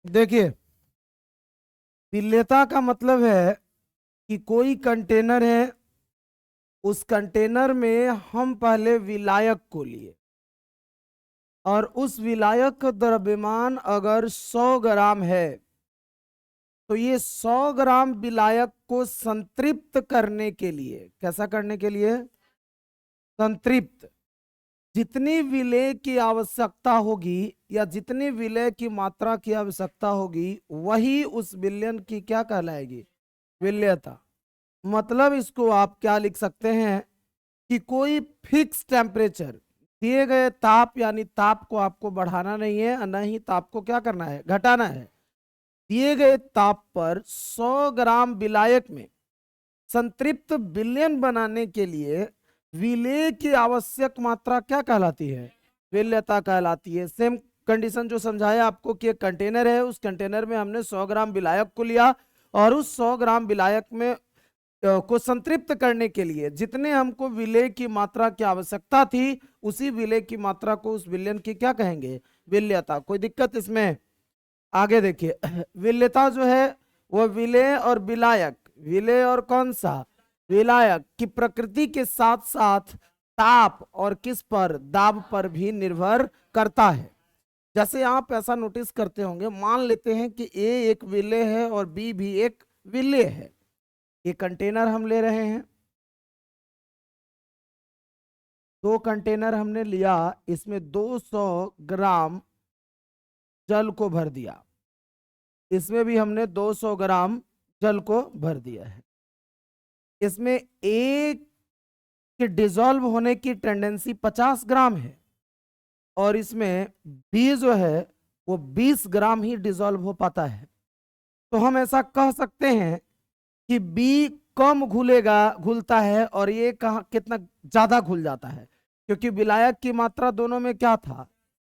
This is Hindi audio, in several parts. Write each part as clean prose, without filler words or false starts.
देखिए, विलेयता का मतलब है कि कोई कंटेनर है, उस कंटेनर में हम पहले विलायक को लिए और उस विलायक का द्रव्यमान अगर 100 ग्राम है तो ये 100 ग्राम विलायक को संतृप्त करने के लिए, कैसा करने के लिए, संतृप्त, जितनी विलेय की आवश्यकता होगी या जितनी विलेय की मात्रा की आवश्यकता होगी वही उस विलयन की क्या कहलाएगी, विलेयता। मतलब इसको आप क्या लिख सकते हैं कि कोई फिक्स टेम्परेचर दिए गए ताप, यानी ताप को आपको बढ़ाना नहीं है और न ही ताप को क्या करना है, घटाना है। दिए गए ताप पर 100 ग्राम विलायक में संतृप्त विलयन बनाने के लिए विलेय की आवश्यक मात्रा क्या कहलाती है, विलेयता कहलाती है। सेम कंडीशन जो समझाया आपको कि एक कंटेनर है, उस कंटेनर में हमने 100 ग्राम विलायक को लिया और उस 100 ग्राम विलायक में को संतृप्त करने के लिए जितने हमको विलेय की मात्रा की आवश्यकता थी उसी विलेय की मात्रा को उस विलयन की क्या कहेंगे, विलेयता। कोई दिक्कत इसमें? आगे देखिए, विलेयता जो है वो विलेय और विलायक, विलेय और कौन सा, विलायक की प्रकृति के साथ साथ ताप और किस पर, दाब पर भी निर्भर करता है। जैसे आप ऐसा नोटिस करते होंगे, मान लेते हैं कि ए एक विलेय है और बी भी एक विलेय है। ये कंटेनर हम ले रहे हैं, 2 कंटेनर हमने लिया, इसमें 200 ग्राम जल को भर दिया, इसमें भी हमने 200 ग्राम जल को भर दिया है। इसमें एक के डिसॉल्व होने की टेंडेंसी 50 ग्राम है और इसमें बी जो है वो 20 ग्राम ही डिसॉल्व हो पाता है। तो हम ऐसा कह सकते हैं कि बी कम घुलेगा, घुलता है और ये कहाँ कितना ज्यादा घुल जाता है, क्योंकि विलायक की मात्रा दोनों में क्या था,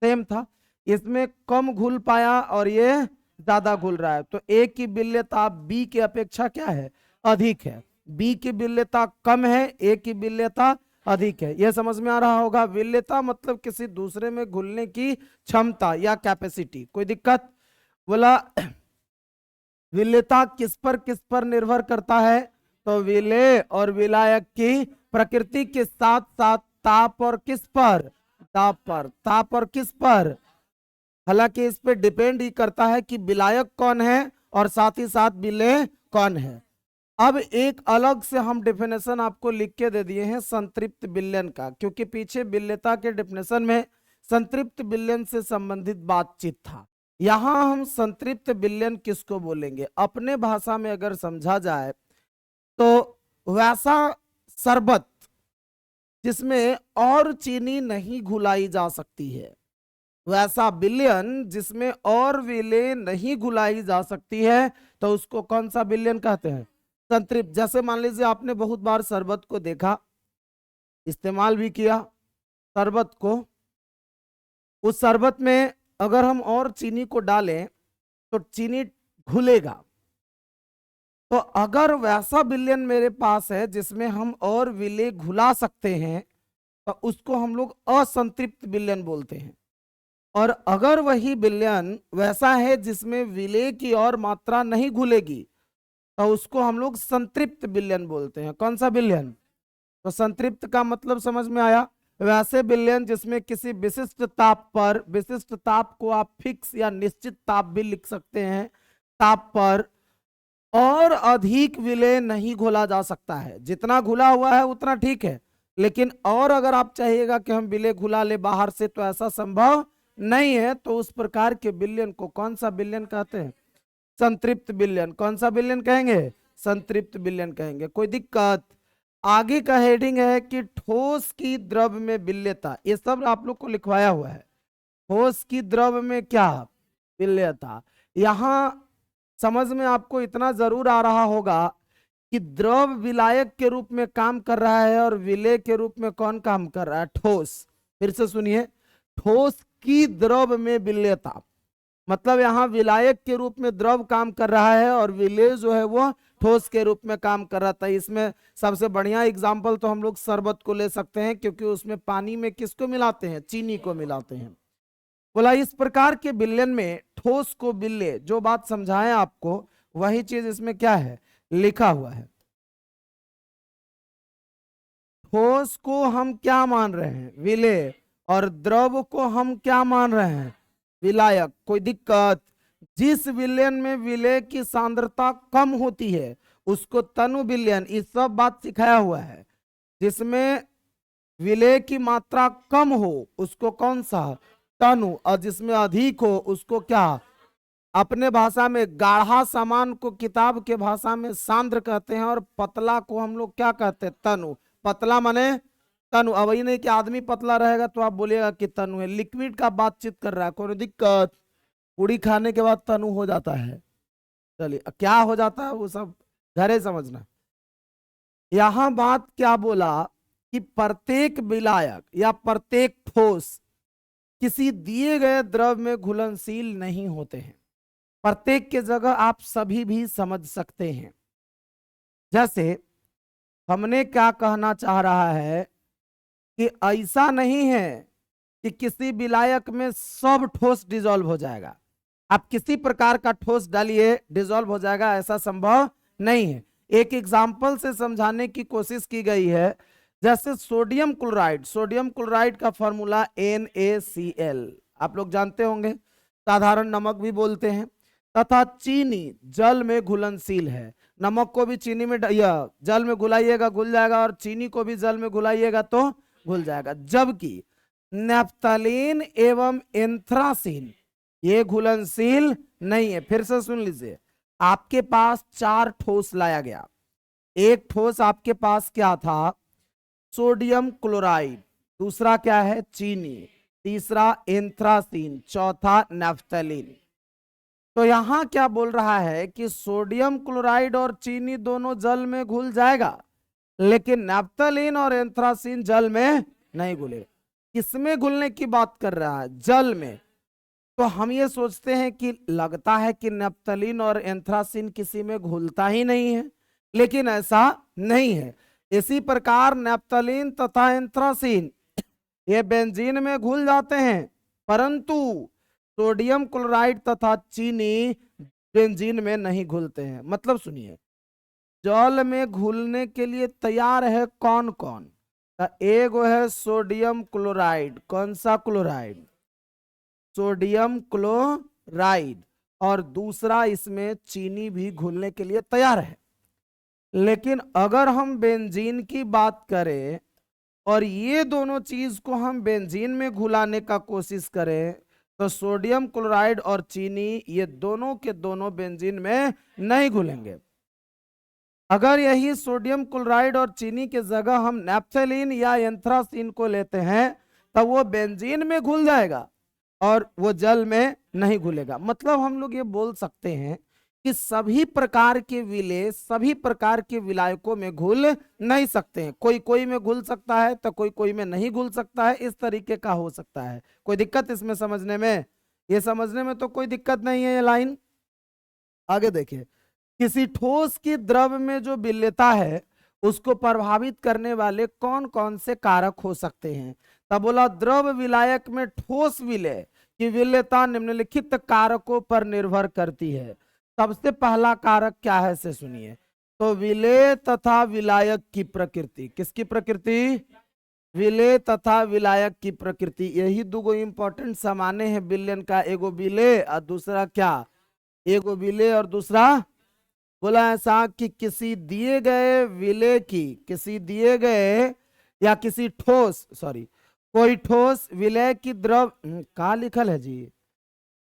सेम था। इसमें कम घुल पाया और ये ज्यादा घुल रहा है, तो ए की विलेयता बी की अपेक्षा क्या है, अधिक है। बी की विलेयता कम है, ए की विलेयता अधिक है। यह समझ में आ रहा होगा। विलेयता मतलब किसी दूसरे में घुलने की क्षमता या कैपेसिटी। कोई दिक्कत? बोला विलेयता किस पर निर्भर करता है, तो विलेय और विलायक की प्रकृति के साथ साथ ताप और किस पर, ताप पर, ताप और किस पर, हालांकि इस पे डिपेंड ही करता है कि विलायक कौन है और साथ ही साथ विलेय कौन है। अब एक अलग से हम डेफिनेशन आपको लिख के दे दिए हैं संतृप्त विलयन का, क्योंकि पीछे विलेयता के डेफिनेशन में संतृप्त विलयन से संबंधित बातचीत था। यहां हम संतृप्त विलयन किसको बोलेंगे, अपने भाषा में अगर समझा जाए तो वैसा शरबत जिसमें और चीनी नहीं घुलाई जा सकती है, वैसा विलयन जिसमें और विलेय नहीं घुलाई जा सकती है, तो उसको कौन सा विलयन कहते हैं, संतृप्त। जैसे मान लीजिए आपने बहुत बार शरबत को देखा, इस्तेमाल भी किया शरबत को, उस शरबत में अगर हम और चीनी को डालें तो चीनी घुलेगा। तो अगर वैसा विलयन मेरे पास है जिसमें हम और विलेय घुला सकते हैं तो उसको हम लोग असंतृप्त विलयन बोलते हैं। और अगर वही विलयन वैसा है जिसमें विलेय की और मात्रा नहीं घुलेगी तो उसको हम लोग संतृप्त विलयन बोलते हैं। कौन सा विलयन? तो संतृप्त का मतलब समझ में आया, वैसे विलयन जिसमें किसी विशिष्ट ताप पर, विशिष्ट ताप को आप फिक्स या निश्चित ताप भी लिख सकते हैं, ताप पर और अधिक विलेय नहीं घोला जा सकता है। जितना घुला हुआ है उतना ठीक है, लेकिन और अगर आप चाहिएगा कि हम विलेय घुला ले बाहर से तो ऐसा संभव नहीं है। तो उस प्रकार के विलयन को कौन सा विलयन कहते हैं, संतृप्त विलयन। कौन सा विलयन कहेंगे, संतृप्त विलयन कहेंगे। कोई दिक्कत? आगे का हेडिंग है कि ठोस की द्रव में विलेयता, ये सब आप लोग को लिखवाया हुआ है। ठोस की द्रव में क्या, विलेयता। यहां समझ में आपको इतना जरूर आ रहा होगा कि द्रव विलायक के रूप में काम कर रहा है और विलेय के रूप में कौन काम कर रहा है, ठोस। फिर से सुनिए, ठोस की द्रव में विलेयता मतलब यहां विलायक के रूप में द्रव काम कर रहा है और विलेय जो है वो ठोस के रूप में काम कर रहा था। इसमें सबसे बढ़िया एग्जाम्पल तो हम लोग शरबत को ले सकते हैं, क्योंकि उसमें पानी में किसको मिलाते हैं, चीनी को मिलाते हैं। बोला इस प्रकार के विलयन में ठोस को विलय, जो बात समझाएं आपको वही चीज इसमें क्या है लिखा हुआ है। ठोस को हम क्या मान रहे हैं विलय, और द्रव को हम क्या मान रहे हैं विलायक। कोई दिक्कत? जिस विलयन में विलय की सांद्रता कम होती है उसको तनु विलयन, ये सब बात सिखाया हुआ है। जिसमें विलय की मात्रा कम हो उसको कौन सा तनु, और जिसमें अधिक हो उसको क्या, अपने भाषा में गाढ़ा सामान को किताब के भाषा में सांद्र कहते हैं, और पतला को हम लोग क्या कहते हैं तनु। पतला माने तनु। अब वही नहीं कि आदमी पतला रहेगा तो आप बोलिएगा कि तनु है। लिक्विड का बातचीत कर रहा है, कोई दिक्कत? पूरी खाने के बाद तनु हो जाता है। चलिए क्या हो जाता है वो सब घरे समझना। यहां बात क्या बोला कि प्रत्येक विलायक या प्रत्येक ठोस किसी दिए गए द्रव में घुलनशील नहीं होते हैं। प्रत्येक के जगह आप सभी भी समझ सकते हैं। जैसे हमने क्या कहना चाह रहा है कि ऐसा नहीं है कि किसी विलायक में सब ठोस डिसॉल्व हो जाएगा। आप किसी प्रकार का ठोस डालिए डिसॉल्व हो जाएगा, ऐसा संभव नहीं है। एक एग्जाम्पल से समझाने की कोशिश की गई है। जैसे सोडियम क्लोराइड, सोडियम क्लोराइड का फॉर्मूला NaCl आप लोग जानते होंगे, साधारण नमक भी बोलते हैं। तथा चीनी जल में घुलनशील है। नमक को भी चीनी में जल में घुलाइएगा घुल जाएगा, और चीनी को भी जल में घुलाइएगा तो घुल जाएगा। जबकि नैप्थलीन एवं एंथ्रासीन ये घुलनशील नहीं है। फिर से सुन लीजिए, आपके पास 4 ठोस लाया गया। एक ठोस आपके पास क्या था सोडियम क्लोराइड, दूसरा क्या है चीनी, तीसरा एंथ्रासीन, चौथा नैप्थलीन। तो यहां क्या बोल रहा है कि सोडियम क्लोराइड और चीनी दोनों जल में घुल जाएगा, लेकिन नैप्थलीन और एंथ्रासीन जल में नहीं घुलेगा। किसमें घुलने की बात कर रहा है? जल में। तो हम ये सोचते हैं कि लगता है कि नैप्थलीन और एंथ्रासीन किसी में घुलता ही नहीं है, लेकिन ऐसा नहीं है। इसी प्रकार नैप्थलीन तथा एंथ्रासीन ये बेंजीन में घुल जाते हैं, परंतु सोडियम क्लोराइड तथा चीनी बेंजीन में नहीं घुलते हैं। मतलब सुनिए, जल में घुलने के लिए तैयार है कौन कौन? एक है सोडियम क्लोराइड। कौन सा क्लोराइड? Sodium chloride. और दूसरा इसमें चीनी भी घुलने के लिए तैयार है। लेकिन अगर हम बेंजीन की बात करें और ये दोनों चीज को हम बेंजीन में घुलाने का कोशिश करें, तो सोडियम क्लोराइड और चीनी ये दोनों के दोनों बेंजीन में नहीं घुलेंगे। अगर यही सोडियम क्लोराइड और चीनी के जगह हम नैप्थलीन या एंथ्रासीन को लेते हैं, तब वो बेंजीन में घुल जाएगा और वो जल में नहीं घुलेगा। मतलब हम लोग ये बोल सकते हैं कि सभी प्रकार के विलय सभी प्रकार के विलायकों में घुल नहीं सकते हैं। कोई कोई में घुल सकता है तो कोई कोई में नहीं घुल सकता है। इस तरीके का हो सकता है। कोई दिक्कत इसमें समझने में? ये समझने में तो कोई दिक्कत नहीं है। ये लाइन आगे देखिए, किसी ठोस की द्रव में जो विलेयता है उसको प्रभावित करने वाले कौन कौन से कारक हो सकते हैं? तब बोला द्रव विलायक में ठोस विलय की विलेयता निम्नलिखित कारकों पर निर्भर करती है। सबसे पहला कारक क्या है से सुनिए, तो विलय तथा विलायक की प्रकृति। किसकी प्रकृति? विलय तथा विलायक की प्रकृति। यही दो इंपॉर्टेंट सामान्य है विलयन का। एगो विलय और दूसरा क्या? एगो विलय और दूसरा बोला ऐसा कि किसी दिए गए विलय की, किसी दिए गए या किसी ठोस कोई ठोस विलय की द्रव कहाँ लिखल है जी?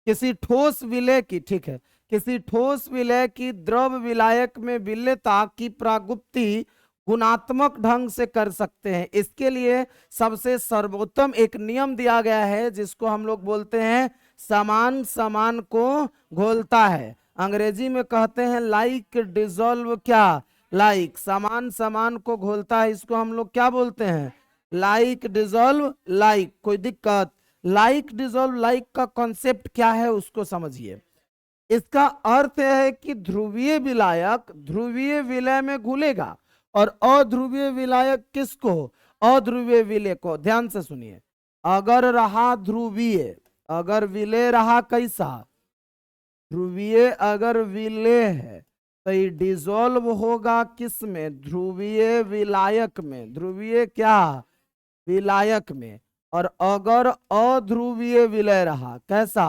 किसी ठोस विलय की, ठीक है, किसी ठोस विलय की द्रव विलायक में विलेयता की प्रागुप्ति गुणात्मक ढंग से कर सकते हैं। इसके लिए सबसे सर्वोत्तम एक नियम दिया गया है जिसको हम लोग बोलते हैं समान समान को घोलता है। अंग्रेजी में कहते हैं लाइक डिसॉल्व क्या? लाइक। समान समान को घोलता है, इसको हम लोग क्या बोलते हैं? Like dissolve like. कोई दिक्कत? लाइक डिसॉल्व लाइक का कॉन्सेप्ट क्या है उसको समझिए। इसका अर्थ है कि ध्रुवीय विलायक ध्रुवीय विलय में घुलेगा और अध्रुवीय विलायक किसको? अध्रुवीय विलय को। ध्यान से सुनिए, अगर रहा ध्रुवीय अगर विलेय रहा कैसा, ध्रुवीय अगर विलेय है तो ये डिसॉल्व होगा किस में, ध्रुवीय विलायक में, ध्रुवीय क्या, विलायक में। और अगर अध्रुवीय विलय रहा, कैसा,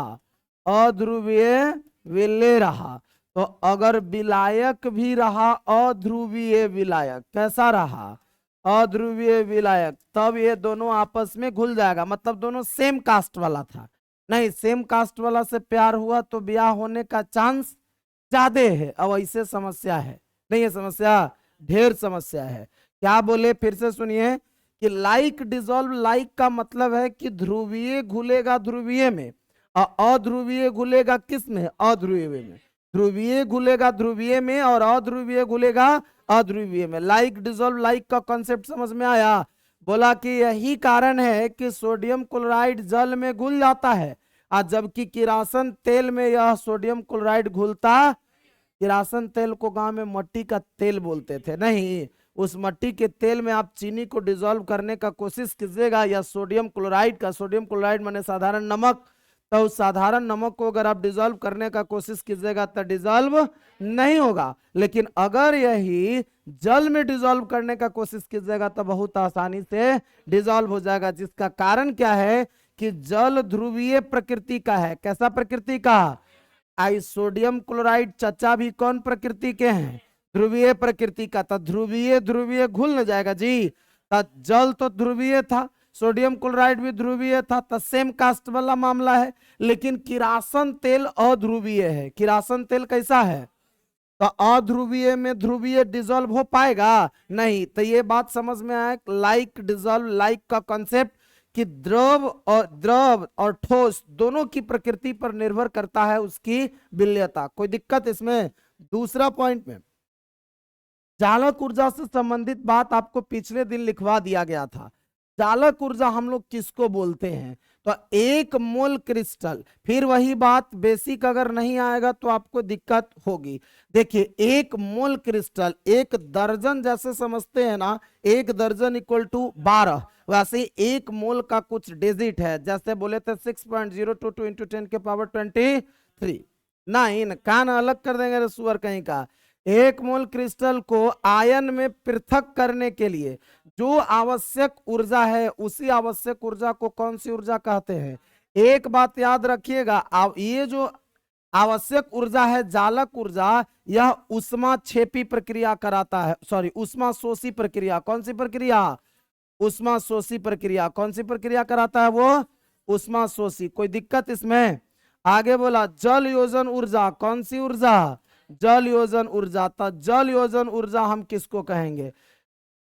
अध्रुवीय विलय रहा, तो अगर विलायक भी रहा अध्रुवीय विलायक, कैसा रहा, अध्रुवीय विलायक, तब ये दोनों आपस में घुल जाएगा, मतलब दोनों सेम कास्ट वाला था। नहीं, सेम कास्ट वाला से प्यार हुआ तो ब्याह होने का चांस ज्यादा है। अब ऐसे समस्या है, नहीं है समस्या, ढेर समस्या है। क्या बोले, फिर से सुनिए कि लाइक डिसॉल्व, लाइक का मतलब है कि ध्रुवीय घुलेगा ध्रुवीय में और अध्रुवीय घुलेगा किस में, अध्रुवीय में। ध्रुवीय घुलेगा ध्रुवीय में और अध्रुवीय घुलेगा अध्रुवीय में। लाइक डिसॉल्व लाइक का कॉन्सेप्ट समझ में आया। बोला कि यही कारण है कि सोडियम क्लोराइड जल में घुल जाता है, और जबकि किरासन तेल में यह सोडियम क्लोराइड घुलता, किरासन तेल को गांव में मट्टी का तेल बोलते थे, नहीं, उस मट्टी के तेल में आप चीनी को डिसॉल्व करने का कोशिश कीजिएगा या सोडियम क्लोराइड का, सोडियम क्लोराइड माने साधारण नमक, तो उस साधारण नमक को अगर आप डिसॉल्व करने का कोशिश कीजिएगा तो डिसॉल्व नहीं होगा। लेकिन अगर यही जल में डिसॉल्व करने का कोशिश कीजिएगा तो बहुत आसानी से डिसॉल्व हो जाएगा। जिसका कारण क्या है कि जल ध्रुवीय प्रकृति का है। कैसा प्रकृति का, आई सोडियम क्लोराइड चचा भी कौन प्रकृति के हैं, ध्रुवीय प्रकृति का। तो ध्रुवीय ध्रुवीय घुल न जाएगा जी, तो जल तो ध्रुवीय था, सोडियम क्लोराइड भी ध्रुवीय था, तो सेम कास्ट वाला मामला है। लेकिन किरासन तेल अध्रुवीय है। किरासन तेल कैसा है, तो अध्रुवीय में ध्रुवीय डिसॉल्व हो पाएगा नहीं। तो ये बात समझ में आया, लाइक डिसॉल्व लाइक का कॉन्सेप्ट कि द्रव और ठोस दोनों की प्रकृति पर निर्भर करता है उसकी विलयता। कोई दिक्कत इसमें। दूसरा पॉइंट में चालक ऊर्जा से संबंधित बात आपको पिछले दिन लिखवा दिया गया था। चालक ऊर्जा हम लोग किसको बोलते हैं, तो एक मोल क्रिस्टल, फिर वही बात, बेसिक अगर नहीं आएगा तो आपको दिक्कत होगी। देखिए, एक मोल क्रिस्टल, एक दर्जन जैसे समझते हैं ना, एक दर्जन इक्वल टू 12, वैसे एक मोल का कुछ डिजिट है। जैसे बोले थे 6.022 इंटू 10 के पावर 23, 9, कान अलग कर देंगे सुअर कहीं का। एक मोल क्रिस्टल को आयन में पृथक करने के लिए जो आवश्यक ऊर्जा है, उसी आवश्यक ऊर्जा को कौन सी ऊर्जा कहते हैं। एक बात याद रखिएगा, ये जो आवश्यक ऊर्जा है जालक ऊर्जा, यह उष्मा छेपी प्रक्रिया कराता है, सॉरी उष्मा शोषी प्रक्रिया। कौन सी प्रक्रिया, उष्मा शोषी प्रक्रिया। कौन सी प्रक्रिया कराता है वो, उष्मा शोषी। कोई दिक्कत इसमें। आगे बोला जल योजन ऊर्जा, कौन सी ऊर्जा, जल योजन ऊर्जा। तो जल योजन ऊर्जा हम किसको कहेंगे,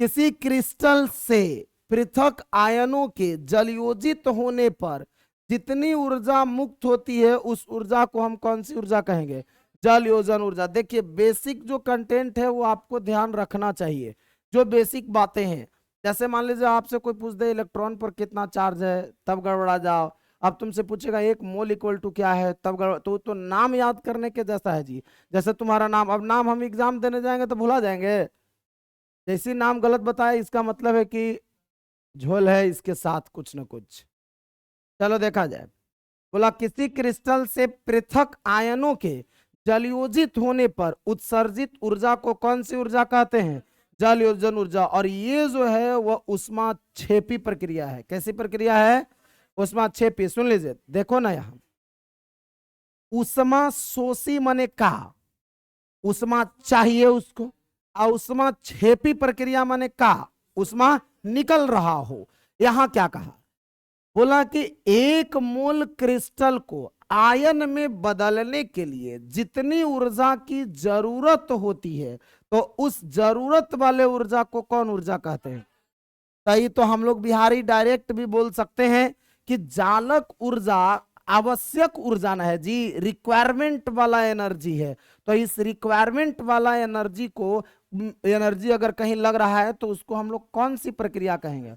किसी क्रिस्टल से पृथक आयनों के जलयोजित होने पर जितनी ऊर्जा मुक्त होती है उस ऊर्जा को हम कौन सी ऊर्जा कहेंगे, जल योजन ऊर्जा। देखिए, बेसिक जो कंटेंट है वो आपको ध्यान रखना चाहिए, जो बेसिक बातें हैं। जैसे मान लीजिए आपसे कोई पूछ दे इलेक्ट्रॉन पर कितना चार्ज है, तब गड़बड़ा जाओ। अब तुमसे पूछेगा एक मोल इक्वल टू क्या है, तब तो नाम याद करने के जैसा है जी। जैसे तुम्हारा नाम, अब नाम हम एग्जाम देने जाएंगे तो भुला जाएंगे। जैसे नाम गलत बताए इसका मतलब है कि झोल है इसके साथ कुछ न कुछ। चलो देखा जाए। बोला किसी क्रिस्टल से पृथक आयनों के जलयोजित होने पर उत्सर्जित ऊर्जा को कौन सी ऊर्जा कहते हैं, जल योजन ऊर्जा। और ये जो है वह उष्मा छेपी प्रक्रिया है। कैसी प्रक्रिया है, उष्मा छेपी। सुन लीजिए, देखो ना यहां, उष्मा शोषी माने का, उष्मा चाहिए उसको, और उष्मा छेपी प्रक्रिया माने का, उष्मा निकल रहा हो। यहां क्या कहा, बोला कि एक मोल क्रिस्टल को आयन में बदलने के लिए जितनी ऊर्जा की जरूरत होती है, तो उस जरूरत वाले ऊर्जा को कौन ऊर्जा कहते हैं। सही, तो हम लोग बिहारी डायरेक्ट भी बोल सकते हैं कि जालक ऊर्जा आवश्यक ऊर्जा ना है जी, रिक्वायरमेंट वाला एनर्जी है। तो इस रिक्वायरमेंट वाला एनर्जी को, एनर्जी अगर कहीं लग रहा है तो उसको हम लोग कौन सी प्रक्रिया कहेंगे,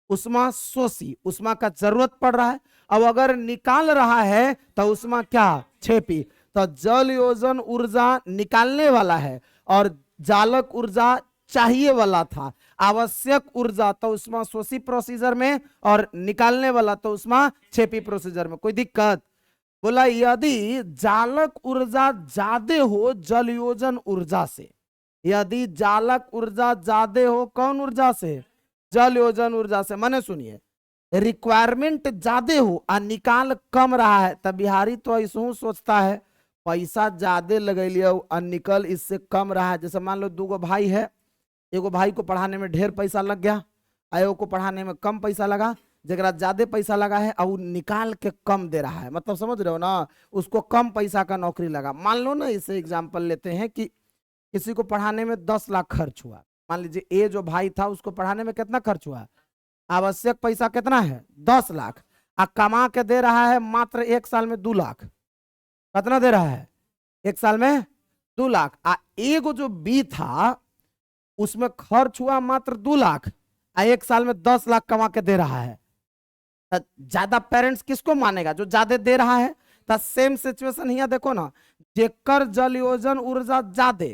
उष्मा शोषी। उष्मा का जरूरत पड़ रहा है, अब अगर निकाल रहा है तो उष्मा क्या, छेपी। तो जल योजन ऊर्जा निकालने वाला है और जालक ऊर्जा चाहिए वाला था। आवश्यक ऊर्जा तो उष्मा शोषी प्रोसीजर में, और निकालने वाला तो उष्मा छेपी प्रोसीजर में। कोई दिक्कत? बोला यदि जालक ऊर्जा ज्यादा हो जलयोजन ऊर्जा से, यदि जालक ऊर्जा ज्यादा हो कौन ऊर्जा से? जलयोजन ऊर्जा से। माने सुनिए, रिक्वायरमेंट ज्यादा हो और निकाल कम रहा है, तब बिहारी तो ऐसा सोचता है पैसा ज्यादा लगे लिया और निकल इससे कम रहा है। जैसे मान लो दो भाई है, एगो भाई को पढ़ाने में ढेर पैसा लग गया, एगो को पढ़ाने में कम पैसा लगा, जरा ज्यादा पैसा लगा है और निकाल के कम दे रहा है, मतलब समझ रहे हो ना, उसको कम पैसा का नौकरी लगा। मान लो ना, इसे एग्जाम्पल लेते हैं कि किसी को पढ़ाने में 10 लाख खर्च हुआ। मान लीजिए ये जो भाई था उसको पढ़ाने में कितना खर्च हुआ? आवश्यक पैसा कितना है? 10 लाख। और कमा के दे रहा है मात्र एक साल में 2 लाख। कितना दे रहा है? एक साल में 2 लाख। एगो जो बी था उसमें खर्च हुआ मात्र 2 लाख, एक साल में 10 लाख कमा के दे रहा है। ज्यादा पेरेंट्स किसको मानेगा? जो ज्यादा दे रहा है। तो सेम सिचुएशन यहाँ देखो ना, जेकर जलयोजन ऊर्जा ज्यादा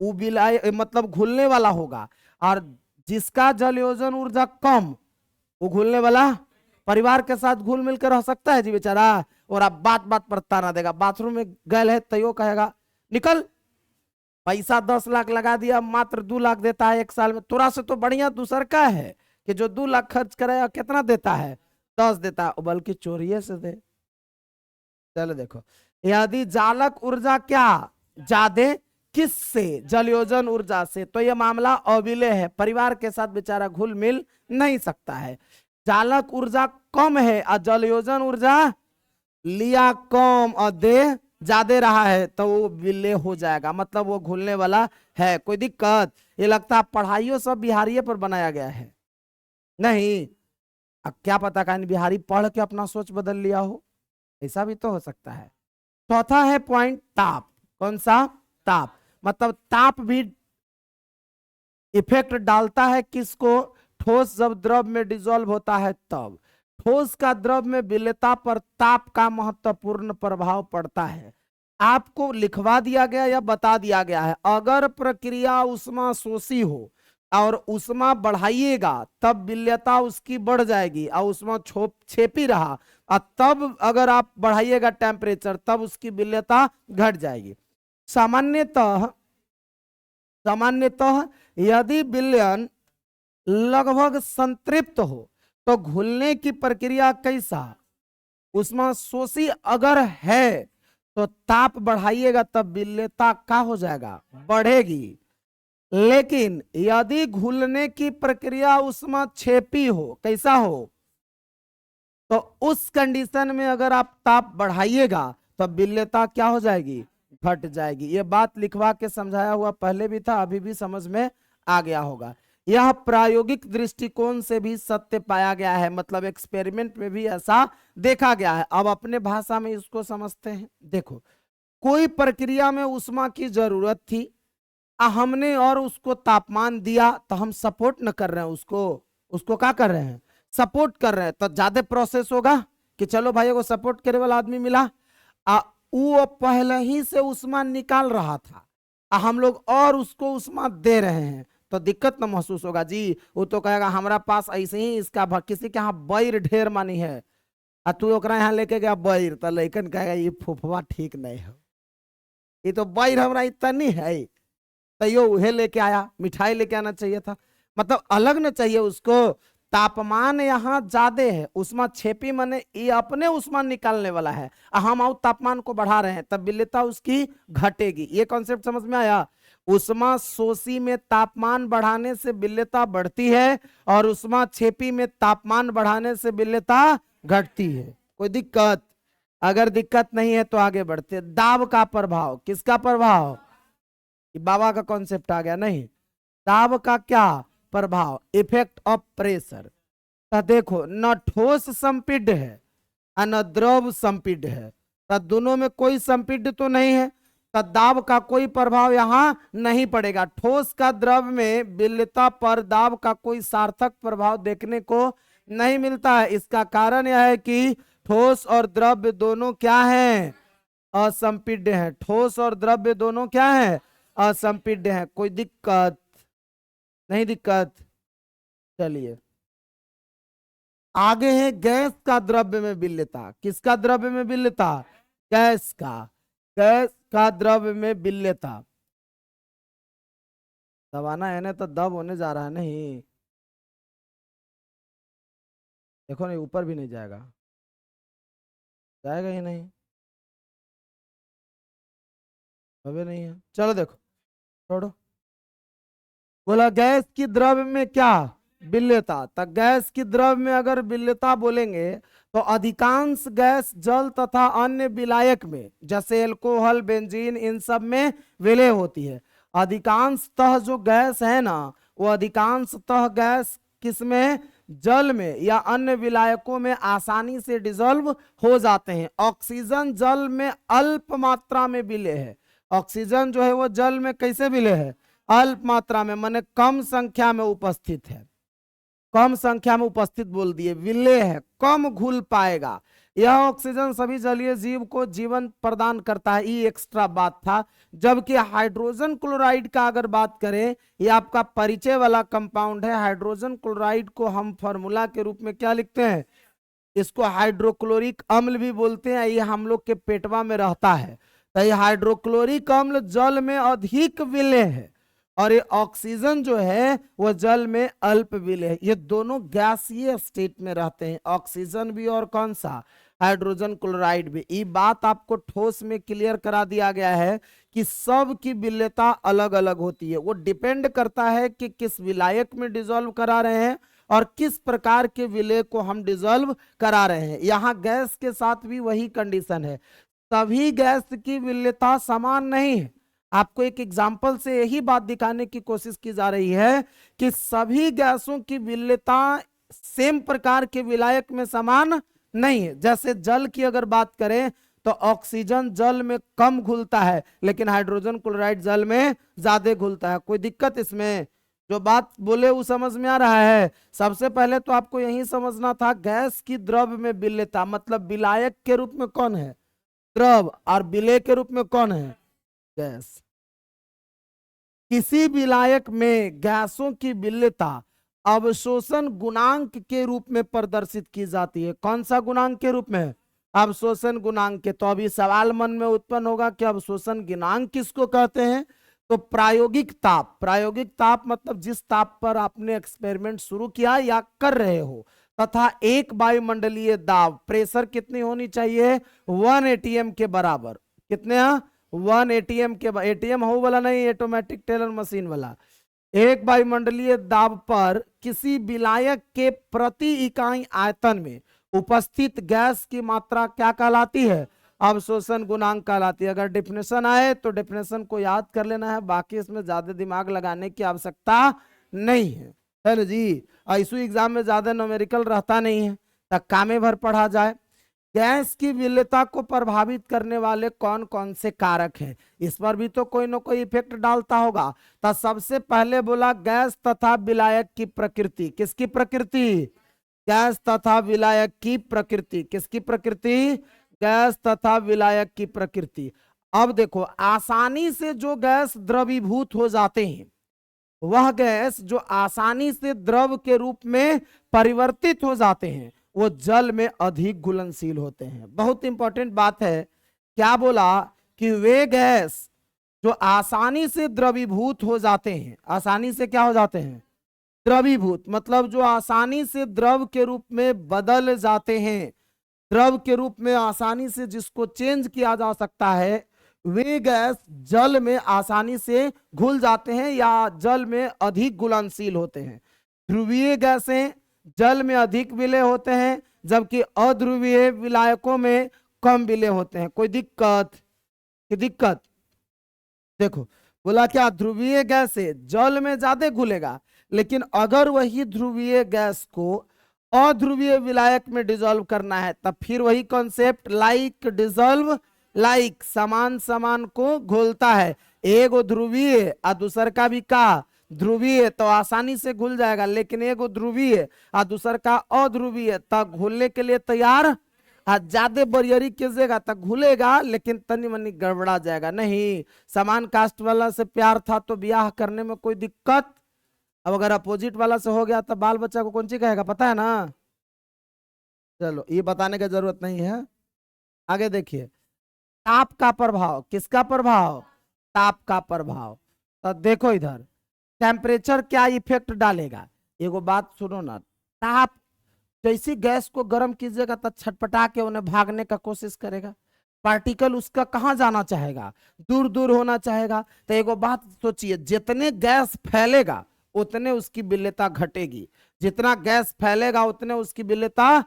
वो बिलाय मतलब घुलने वाला होगा, और जिसका जलयोजन ऊर्जा कम वो घुलने वाला। परिवार के साथ घुल मिल कर रह सकता है जी बेचारा, और अब बात बात पर ताना देगा, बाथरूम में गए है तो कहेगा निकल, पैसा 10 लाख लगा दिया मात्र 2 लाख देता है एक साल में। तोरा से तो बढ़िया दूसर का है कि जो 2 लाख खर्च करे कितना देता है? 10 देता है, बल्कि चोरिये से दे। चलो देखो, यदि जालक ऊर्जा क्या ज्यादा, किससे? जलयोजन ऊर्जा से, तो यह मामला अविलय है, परिवार के साथ बेचारा घुल मिल नहीं सकता है। जालक ऊर्जा कम है और जलयोजन ऊर्जा लिया कम और दे ज्यादा रहा है, तो वो विलय हो जाएगा, मतलब वो घुलने वाला है। कोई दिक्कत? ये लगता है पढ़ाइयों सब बिहारिये पर बनाया गया है। नहीं, अब क्या पता कहीं बिहारी पढ़ के अपना सोच बदल लिया हो, ऐसा भी तो हो सकता है। चौथा है पॉइंट ताप। कौन सा? ताप। मतलब ताप भी इफेक्ट डालता है किसको? ठोस जब द्रव में डिसॉल्व होता है तब। ठोस का द्रव में विलेयता पर ताप का महत्वपूर्ण प्रभाव पड़ता है। आपको लिखवा दिया गया या बता दिया गया है, अगर प्रक्रिया उष्मा शोषी हो और उष्मा बढ़ाइएगा तब विलेयता उसकी बढ़ जाएगी, और उष्मा छेपी रहा और तब अगर आप बढ़ाइएगा टेम्परेचर तब उसकी विलेयता घट जाएगी। सामान्यतः यदि विलयन लगभग संतृप्त हो तो घुलने की प्रक्रिया कैसा? उष्मा शोषी अगर है तो ताप बढ़ाइएगा तब विलेयता क्या हो जाएगा? बढ़ेगी। लेकिन यदि घुलने की प्रक्रिया उष्मा छेपी हो, कैसा हो? तो उस कंडीशन में अगर आप ताप बढ़ाइएगा तो विलेयता क्या हो जाएगी? घट जाएगी। ये बात लिखवा के समझाया हुआ पहले भी था, अभी भी समझ में आ गया होगा। यह प्रायोगिक दृष्टिकोण से भी सत्य पाया गया है, मतलब एक्सपेरिमेंट में भी ऐसा देखा गया है। अब अपने भाषा में इसको समझते हैं। देखो, कोई प्रक्रिया में उष्मा की जरूरत थी, हमने और उसको तापमान दिया, तो हम सपोर्ट न कर रहे हैं उसको क्या कर रहे हैं? सपोर्ट कर रहे हैं, तो ज्यादा प्रोसेस होगा कि चलो भाई को सपोर्ट करे वाला आदमी मिला, वो पहले ही से उष्मा निकाल रहा था, हम लोग और उसको उष्मा दे रहे हैं, तो दिक्कत न महसूस होगा जी। वो तो कहेगा हमारा पास ऐसे ही इसका किसी के यहाँ बैर ढेर मानी है, तू ओकरा यहाँ लेके गया बैर, तो लेकिन कहेगा ये फुफवा ठीक नहीं हो, ये तो बैर हमारा इतना नहीं है, तो यो उहे लेके आया, मिठाई लेके आना चाहिए था, मतलब अलग न चाहिए उसको। तापमान यहाँ ज्यादा है, उष्मा छेपी माने ये अपने उष्मा निकालने वाला है, हम और तापमान को बढ़ा रहे हैं तब विलेयता उसकी घटेगी। ये कॉन्सेप्ट समझ में आया? उष्मा शोषी में तापमान बढ़ाने से विलेयता बढ़ती है और उष्मा छेपी में तापमान बढ़ाने से विलेयता घटती है। कोई दिक्कत? अगर दिक्कत नहीं है तो आगे बढ़ते। दाब का प्रभाव। किसका प्रभाव? बाबा का कॉन्सेप्ट आ गया नहीं? दाब का क्या प्रभाव? Effect of pressure. तो देखो, न ठोस संपीड्य है और न द्रव संपीड्य है, तो दोनों में कोई संपीड्य तो नहीं है, तो दाब का कोई प्रभाव यहाँ नहीं पड़ेगा। ठोस का द्रव में विलेयता पर दाब का कोई सार्थक प्रभाव देखने को नहीं मिलता है। इसका कारण यह है कि ठोस और द्रव्य दोनों क्या हैं? असंपीड्य हैं। ठोस और द्रव्य दोनों क्या हैं? असंपीड्य हैं। कोई दिक्कत? नहीं दिक्कत? चलिए आगे है गैस का द्रव्य में विलेयता। किसका द्रव्य में विलेयता? गैस का। गैस का द्रव्य में विलेयता। दबाना है ना तो दब होने जा रहा है। नहीं देखो, नहीं ऊपर भी नहीं जाएगा, जाएगा ही नहीं, अबे नहीं है। चलो देखो, छोड़ो। बोला गैस की द्रव्य में क्या? विलेयता। तो गैस की द्रव्य में अगर विलेयता बोलेंगे तो अधिकांश गैस जल तथा अन्य विलायक में, जैसे एल्कोहल, बेंजीन, इन सब में विलय होती है। अधिकांशतः जो गैस है ना, वो अधिकांशतः गैस किसमें? जल में या अन्य विलायकों में आसानी से डिजोल्व हो जाते हैं। ऑक्सीजन जल में अल्प मात्रा में विलय है। ऑक्सीजन जो है वो जल में कैसे विलय है? अल्प मात्रा में, माने कम संख्या में उपस्थित है। कम संख्या में उपस्थित बोल दिए, विलेय है, कम घुल पाएगा। यह ऑक्सीजन सभी जलीय जीव को जीवन प्रदान करता है, ये एक्स्ट्रा बात था। जबकि हाइड्रोजन क्लोराइड का अगर बात करें, ये आपका परिचय वाला कंपाउंड है। हाइड्रोजन क्लोराइड को हम फॉर्मूला के रूप में क्या लिखते हैं? इसको हाइड्रोक्लोरिक अम्ल भी बोलते हैं। ये हम लोग के पेटवा में रहता है। तो ये हाइड्रोक्लोरिक अम्ल जल में अधिक विलेय है और ये ऑक्सीजन जो है वो जल में अल्प विलेय है। ये दोनों गैसीय स्टेट में रहते हैं, ऑक्सीजन भी और कौन सा? हाइड्रोजन क्लोराइड भी। ये बात आपको ठोस में क्लियर करा दिया गया है कि सब की विलेयता अलग अलग होती है। वो डिपेंड करता है कि किस विलायक में डिजोल्व करा रहे हैं और किस प्रकार के विलेय को हम डिजोल्व करा रहे हैं। यहाँ गैस के साथ भी वही कंडीशन है, सभी गैस की विलेयता समान नहीं है। आपको एक एग्जाम्पल से यही बात दिखाने की कोशिश की जा रही है कि सभी गैसों की विलेयता सेम प्रकार के विलायक में समान नहीं है। जैसे जल की अगर बात करें तो ऑक्सीजन जल में कम घुलता है, लेकिन हाइड्रोजन क्लोराइड जल में ज्यादा घुलता है। कोई दिक्कत इसमें? जो बात बोले वो समझ में आ रहा है? सबसे पहले तो आपको यही समझना था, गैस की द्रव्य में विलेयता मतलब विलायक के रूप में कौन है? द्रव, और विलेय के रूप में कौन है? गैस। किसी विलायक में गैसों की विलेयता अवशोषण गुणांक के रूप में प्रदर्शित की जाती है। कौन सा गुणांक के रूप में? अवशोषण गुणांक के। तो अभी सवाल मन में उत्पन्न होगा कि अवशोषण गुणांक किसको कहते हैं? तो प्रायोगिक ताप। प्रायोगिक ताप मतलब जिस ताप पर आपने एक्सपेरिमेंट शुरू किया या कर रहे हो, तथा एक वायुमंडलीय दाब, प्रेशर कितनी होनी चाहिए? 1 एटीएम के बराबर। कितने? 1 एटीएम के। एटीएम हो वाला नहीं, ऑटोमेटिक टेलर मशीन वाला। एक वायुमंडलीय दाब पर किसी विलायक के प्रति इकाई आयतन में उपस्थित गैस की मात्रा क्या कहलाती है? अवशोषण गुणांक कहलाती है। अगर डेफिनेशन आए तो डेफिनेशन को याद कर लेना है, बाकी इसमें ज्यादा दिमाग लगाने की आवश्यकता नहीं है ना जी। ISU एग्जाम में ज्यादा न्यूमेरिकल रहता नहीं है, तब कामे भर पढ़ा जाए। गैस की विलेयता को प्रभावित करने वाले कौन कौन से कारक हैं? इस पर भी तो कोई ना कोई इफेक्ट डालता होगा। तो सबसे पहले बोला गैस तथा विलायक की प्रकृति। किसकी प्रकृति? गैस तथा विलायक की प्रकृति। किसकी प्रकृति? गैस तथा विलायक की प्रकृति। अब देखो, आसानी से जो गैस द्रवीभूत हो जाते हैं, वह गैस जो आसानी से द्रव के रूप में परिवर्तित हो जाते हैं, वो जल में अधिक घुलनशील होते हैं। बहुत इंपॉर्टेंट बात है। क्या बोला? कि वे गैस जो आसानी से द्रवीभूत हो जाते हैं, आसानी से क्या हो जाते हैं? द्रवीभूत मतलब जो आसानी से द्रव के रूप में बदल जाते हैं, द्रव के रूप में आसानी से जिसको चेंज किया जा सकता है, वे गैस जल में आसानी से घुल जाते हैं या जल में अधिक घुलनशील होते हैं। ध्रुवीय गैसें जल में अधिक विलय होते हैं, जबकि अध्रुवीय विलायकों में कम विलय होते हैं। कोई दिक्कत? की दिक्कत? देखो, बोला क्या? ध्रुवीय गैस से जल में ज्यादा घुलेगा, लेकिन अगर वही ध्रुवीय गैस को अध्रुवीय विलायक में डिजोल्व करना है, तब फिर वही कॉन्सेप्ट, लाइक डिजोल्व लाइक, समान समान को घोलता है। एगो ध्रुवीय और दूसर का भी का ध्रुवीय, तो आसानी से घुल जाएगा। लेकिन एगो ध्रुवीय और दूसर का अध्रुवीय, तब घुलने के लिए तैयार, ज्यादा बरियरी कीजिएगा तब घुलेगा, लेकिन तनी मनी गड़बड़ा जाएगा। नहीं, समान कास्ट वाला से प्यार था तो ब्याह करने में कोई दिक्कत अब अगर अपोजिट वाला से हो गया तो बाल बच्चा को कौन सी कहेगा, पता है ना। चलो ये बताने की जरूरत नहीं है, आगे देखिए। ताप का प्रभाव, किसका प्रभाव, ताप का प्रभाव। तो देखो इधर टेम्परेचर क्या इफेक्ट डालेगा, एगो बात सुनो ना। ताप, जैसी गैस को गर्म कीजिएगा तो छटपटा के उन्हें भागने का कोशिश करेगा, पार्टिकल उसका कहाँ जाना चाहेगा, दूर दूर होना चाहेगा। तो एगो बात सोचिए, जितने गैस फैलेगा उतने उसकी विलेयता घटेगी, जितना गैस फैलेगा उतने उसकी विलेयता।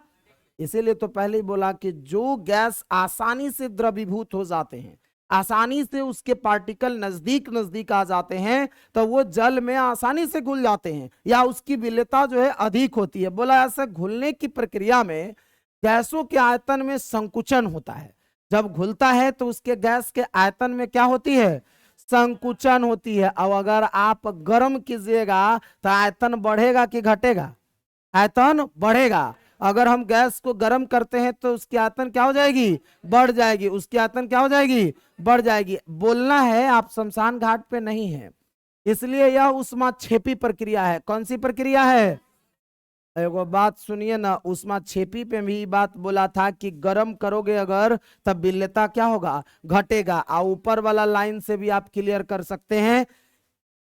इसीलिए तो पहले ही बोला कि जो गैस आसानी से द्रवीभूत हो जाते हैं, आसानी से उसके पार्टिकल नजदीक नजदीक आ जाते हैं, तो वो जल में आसानी से घुल जाते हैं या उसकी विलेयता जो है अधिक होती है। बोला ऐसे घुलने की प्रक्रिया में गैसों के आयतन में संकुचन होता है। जब घुलता है तो उसके गैस के आयतन में क्या होती है, संकुचन होती है। अब अगर आप गर्म कीजिएगा तो आयतन बढ़ेगा कि घटेगा, आयतन बढ़ेगा। अगर हम गैस को गर्म करते हैं तो उसकी आयतन क्या हो जाएगी, बढ़ जाएगी, उसकी आयतन क्या हो जाएगी, बढ़ जाएगी। बोलना है आप शमशान घाट पे नहीं है, इसलिए यह ऊष्माक्षेपी प्रक्रिया है। कौन सी प्रक्रिया है, एगो बात सुनिए ना, ऊष्माक्षेपी पे भी बात बोला था कि गर्म करोगे अगर तब विलेयता क्या होगा, घटेगा। और ऊपर वाला लाइन से भी आप क्लियर कर सकते हैं,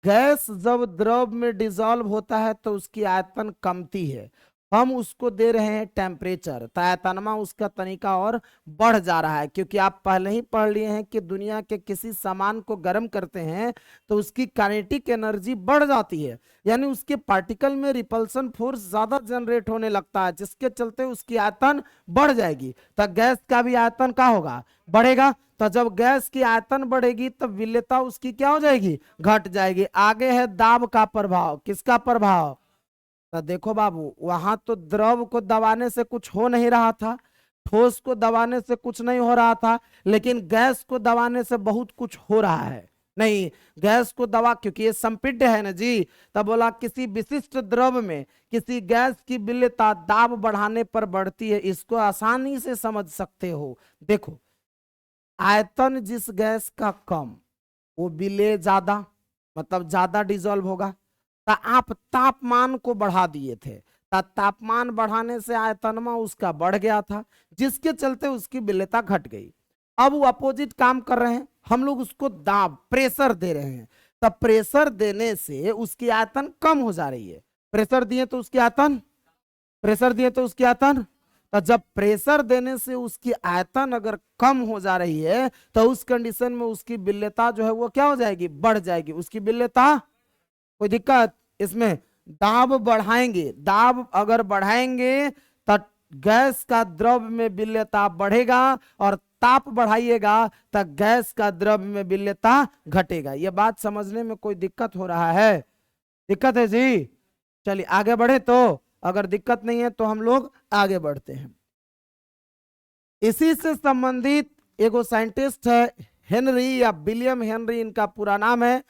गैस जब द्रव में डिजॉल्व होता है तो उसकी आयतन कमती है, हम उसको दे रहे हैं टेम्परेचर, तो आयतनमा उसका तरीका और बढ़ जा रहा है। क्योंकि आप पहले ही पढ़ लिए हैं कि दुनिया के किसी सामान को गर्म करते हैं तो उसकी काइनेटिक एनर्जी बढ़ जाती है, यानी उसके पार्टिकल में रिपल्सन फोर्स ज्यादा जनरेट होने लगता है, जिसके चलते उसकी आयतन बढ़ जाएगी। तो गैस का भी आयतन क्या होगा, बढ़ेगा। तो जब गैस की आयतन बढ़ेगी तब विलेयता उसकी क्या हो जाएगी, घट जाएगी। आगे है दाब का प्रभाव, किसका प्रभाव। तो देखो बाबू, वहां तो द्रव को दबाने से कुछ हो नहीं रहा था, ठोस को दबाने से कुछ नहीं हो रहा था, लेकिन गैस को दबाने से बहुत कुछ हो रहा है। नहीं, गैस को दबा, क्योंकि ये संपीड्य है ना जी, तब बोला किसी विशिष्ट द्रव में किसी गैस की विलेयता दाब बढ़ाने पर बढ़ती है। इसको आसानी से समझ सकते हो। देखो, आयतन जिस गैस का कम, वो विलेय ज्यादा, मतलब ज्यादा डिजोल्व होगा। तो आप तापमान को बढ़ा दिए थे, तो तापमान बढ़ाने से आयतनमा उसका बढ़ गया था, जिसके चलते उसकी विलेयता घट गई। अब वो अपोजिट काम कर रहे हैं, हम लोग उसको दाब, प्रेशर दे रहे हैं, तब प्रेशर देने से उसकी आयतन कम हो जा रही है। प्रेशर दिए तो उसकी आयतन, प्रेशर दिए तो उसकी आयतन, तो जब प्रेशर देने से उसकी आयतन अगर कम हो जा रही है तो उस कंडीशन में उसकी विलेयता जो है वो क्या हो जाएगी, बढ़ जाएगी। उसकी विलेयता, कोई दिक्कत इसमें। दाब बढ़ाएंगे, दाब अगर बढ़ाएंगे तो गैस का द्रव में विलेयता बढ़ेगा, और ताप बढ़ाइएगा तो गैस का द्रव में विलेयता घटेगा। यह बात समझने में कोई दिक्कत हो रहा है, दिक्कत है जी। चलिए आगे बढ़े, तो अगर दिक्कत नहीं है तो हम लोग आगे बढ़ते हैं। इसी से संबंधित एगो साइंटिस्ट है, हेनरी या विलियम हेनरी इनका पूरा नाम है।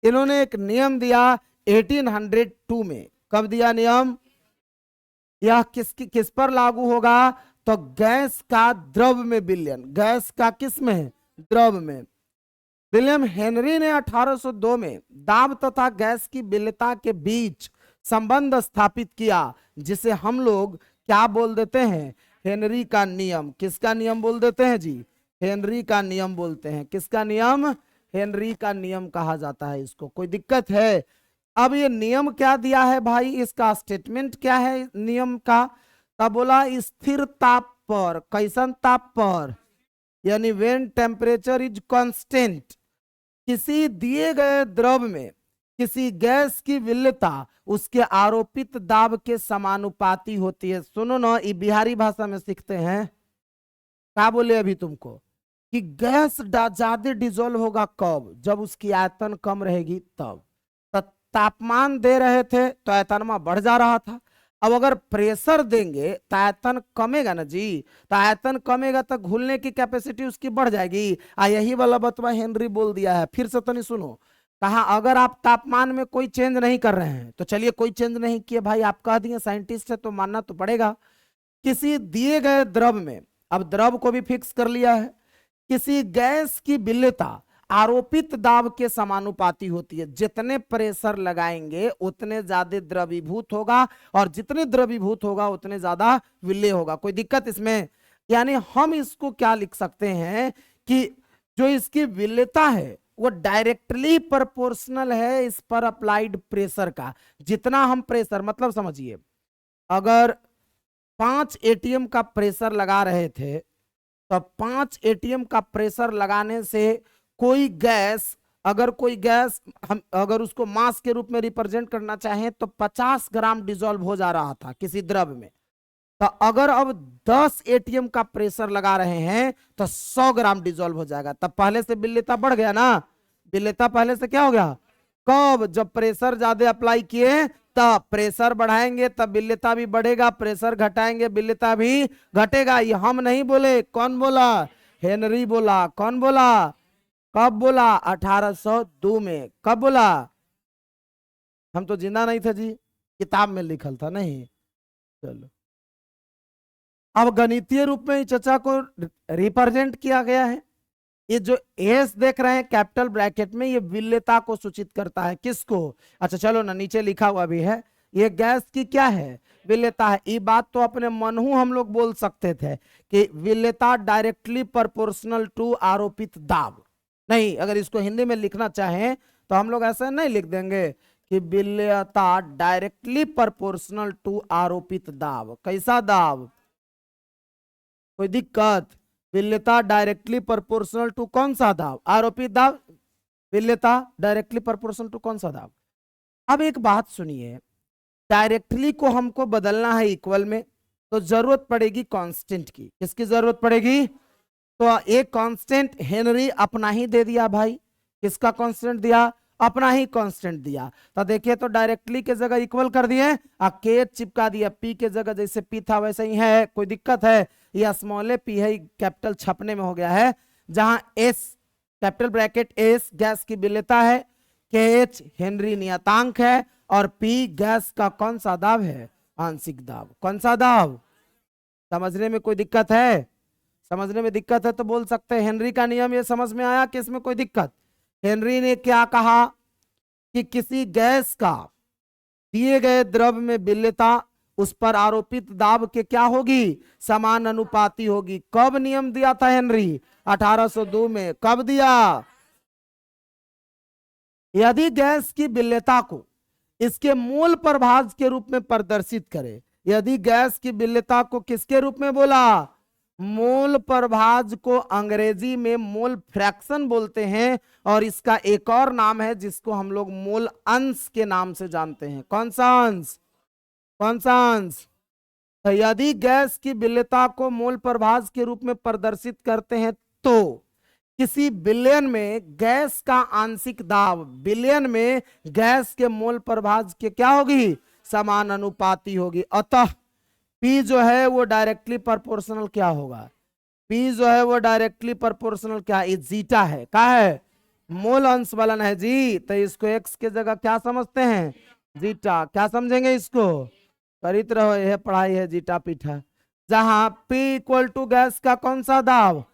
इन्होंने एक नियम दिया 1802 में। कब दिया नियम, यह किस पर लागू होगा, तो गैस का द्रव में विलयन, गैस का किस में, द्रव में। विलियम हेनरी ने 1802 में दाब तथा गैस की विलेयता के बीच संबंध स्थापित किया, जिसे हम लोग क्या बोल देते हैं, हेनरी का नियम। किसका नियम बोल देते हैं जी, हेनरी का नियम बोलते हैं। किसका नियम, हेनरी का नियम कहा जाता है इसको। कोई दिक्कत है। अब ये नियम क्या दिया है भाई, इसका स्टेटमेंट क्या है नियम का। तब बोला स्थिर ताप पर, कैसन ताप पर, यानी व्हेन टेम्परेचर इज कांस्टेंट, किसी दिए गए द्रव में किसी गैस की विलेयता उसके आरोपित दाब के समानुपाती होती है। सुनो ना, ये बिहारी भाषा में सीखते हैं। क्या बोले अभी तुमको, कि गैस ज्यादा डिजोल्व होगा कब, जब उसकी आयतन कम रहेगी तब। तापमान दे रहे थे तो आयतनमा बढ़ जा रहा था। अब अगर प्रेशर देंगे तो आयतन कमेगा ना जी, तो आयतन कमेगा तो घुलने की कैपेसिटी उसकी बढ़ जाएगी। यही वाला बतवा हेनरी बोल दिया है। फिर से तनी सुनो, कहा अगर आप तापमान में कोई चेंज नहीं कर रहे हैं, तो चलिए कोई चेंज नहीं किए भाई, आप कह दिए साइंटिस्ट है तो मानना तो पड़ेगा। किसी दिए गए द्रव में, अब द्रव को भी फिक्स कर लिया है, किसी गैस की विलेयता आरोपित दाब के समानुपाती होती है। जितने प्रेशर लगाएंगे उतने ज्यादा द्रवीभूत होगा, और जितने द्रवीभूत होगा उतने ज्यादा विलेय होगा। कोई दिक्कत इसमें? यानी हम इसको क्या लिख सकते हैं कि जो इसकी विलेयता है वो डायरेक्टली प्रोपोर्शनल है इस पर अप्लाइड प्रेशर का। जितना हम प्रेशर, मतलब समझिए, अगर 5 एटीएम का प्रेशर लगा रहे थे तो 5 एटीएम का प्रेशर लगाने से कोई गैस, हम अगर उसको मास के रूप में रिप्रेजेंट करना चाहें तो 50 ग्राम डिसॉल्व हो जा रहा था किसी द्रव में। तो अगर अब 10 एटीएम का प्रेशर लगा रहे हैं तो 100 ग्राम डिसॉल्व हो जाएगा। तब पहले से विलेयता बढ़ गया ना। विलेयता पहले से क्या हो गया? कब? जब प्रेशर ज्यादा अप्लाई किए तब प्रेशर बढ़ाएंगे तब विलेयता भी बढ़ेगा, प्रेशर घटाएंगे विलेयता भी घटेगा। ये हम नहीं बोले, कौन बोला? हेनरी बोला। कौन बोला? कब बोला? 1802 में। कब बोला? हम तो जिंदा नहीं थे जी, किताब में लिखल था। नहीं, चलो अब गणितीय रूप में चर्चा को रिप्रेजेंट किया गया है। ये जो एस देख रहे हैं कैपिटल ब्रैकेट में, ये विलेयता को सूचित करता है। किसको? अच्छा चलो ना, नीचे लिखा हुआ भी है, ये गैस की क्या है? विलेयता है। ये बात तो अपने मनहू हम लोग बोल सकते थे कि विलेयता डायरेक्टली प्रोपोर्शनल टू आरोपित दाब। नहीं, अगर इसको हिंदी में लिखना चाहें तो हम लोग ऐसा नहीं लिख देंगे कि विलेयता डायरेक्टली प्रोपोर्शनल टू आरोपित दाब। कैसा दाब? कोई दिक्कत? विलेयता डायरेक्टली प्रोपोर्शनल टू कौन सा दाब? आरोपित दाब। विलेयता डायरेक्टली प्रोपोर्शनल टू कौन सा दाब? अब एक बात सुनिए, डायरेक्टली को हमको बदलना है इक्वल में, तो जरूरत पड़ेगी कांस्टेंट की। किसकी जरूरत पड़ेगी? तो एक कांस्टेंट हेनरी अपना ही दे दिया भाई। किसका कांस्टेंट दिया? अपना ही कांस्टेंट दिया। तो देखिए, तो डायरेक्टली के जगह इक्वल कर दिए, के चिपका दिया, पी के जगह जैसे पी था वैसे ही है। कोई दिक्कत है? ये स्मॉल पी है, कैपिटल छपने में हो गया है। जहां S capital bracket S gas की विलेयता है, के एच हेनरी नियतांक है, और पी गैस का कौन सा दाब है? आंशिक दाब। कौन सा दाब? समझने में कोई दिक्कत है? समझने में दिक्कत है तो बोल सकते हैं हेनरी का नियम ये समझ में आया कि इसमें कोई दिक्कत? हेनरी ने क्या कहा कि किसी गैस का दिए गए द्रव में विलेयता उस पर आरोपित दाब के क्या होगी? समान अनुपाती होगी। कब नियम दिया था हेनरी? 1802 में। कब दिया? यदि गैस की विलेयता को इसके मूल प्रभाज के रूप में प्रदर्शित करे, यदि गैस की विलेयता को किसके रूप में बोला? मोल प्रभाज को अंग्रेजी में मोल फ्रैक्शन बोलते हैं, और इसका एक और नाम है जिसको हम लोग मोल अंश के नाम से जानते हैं। कौन सा अंश? कौन सा अंश? तो यदि गैस की विलेयता को मोल प्रभाज के रूप में प्रदर्शित करते हैं तो किसी बिलियन में गैस का आंशिक दाब बिलियन में गैस के मोल प्रभाज के क्या होगी? समान अनुपाती होगी। अतः P जो है वो डायरेक्टली प्रोपोर्शनल क्या होगा? P जो है वो डायरेक्टली प्रोपोर्शनल क्या? ये जीटा है। क्या है? मोल अंश फलन है जी। तो इसको x के जगह क्या समझते हैं? जीटा। क्या समझेंगे इसको? करित रहो, यह पढ़ाई है जीटा पीठा। जहां P इक्वल टू गैस का कौन सा दाब,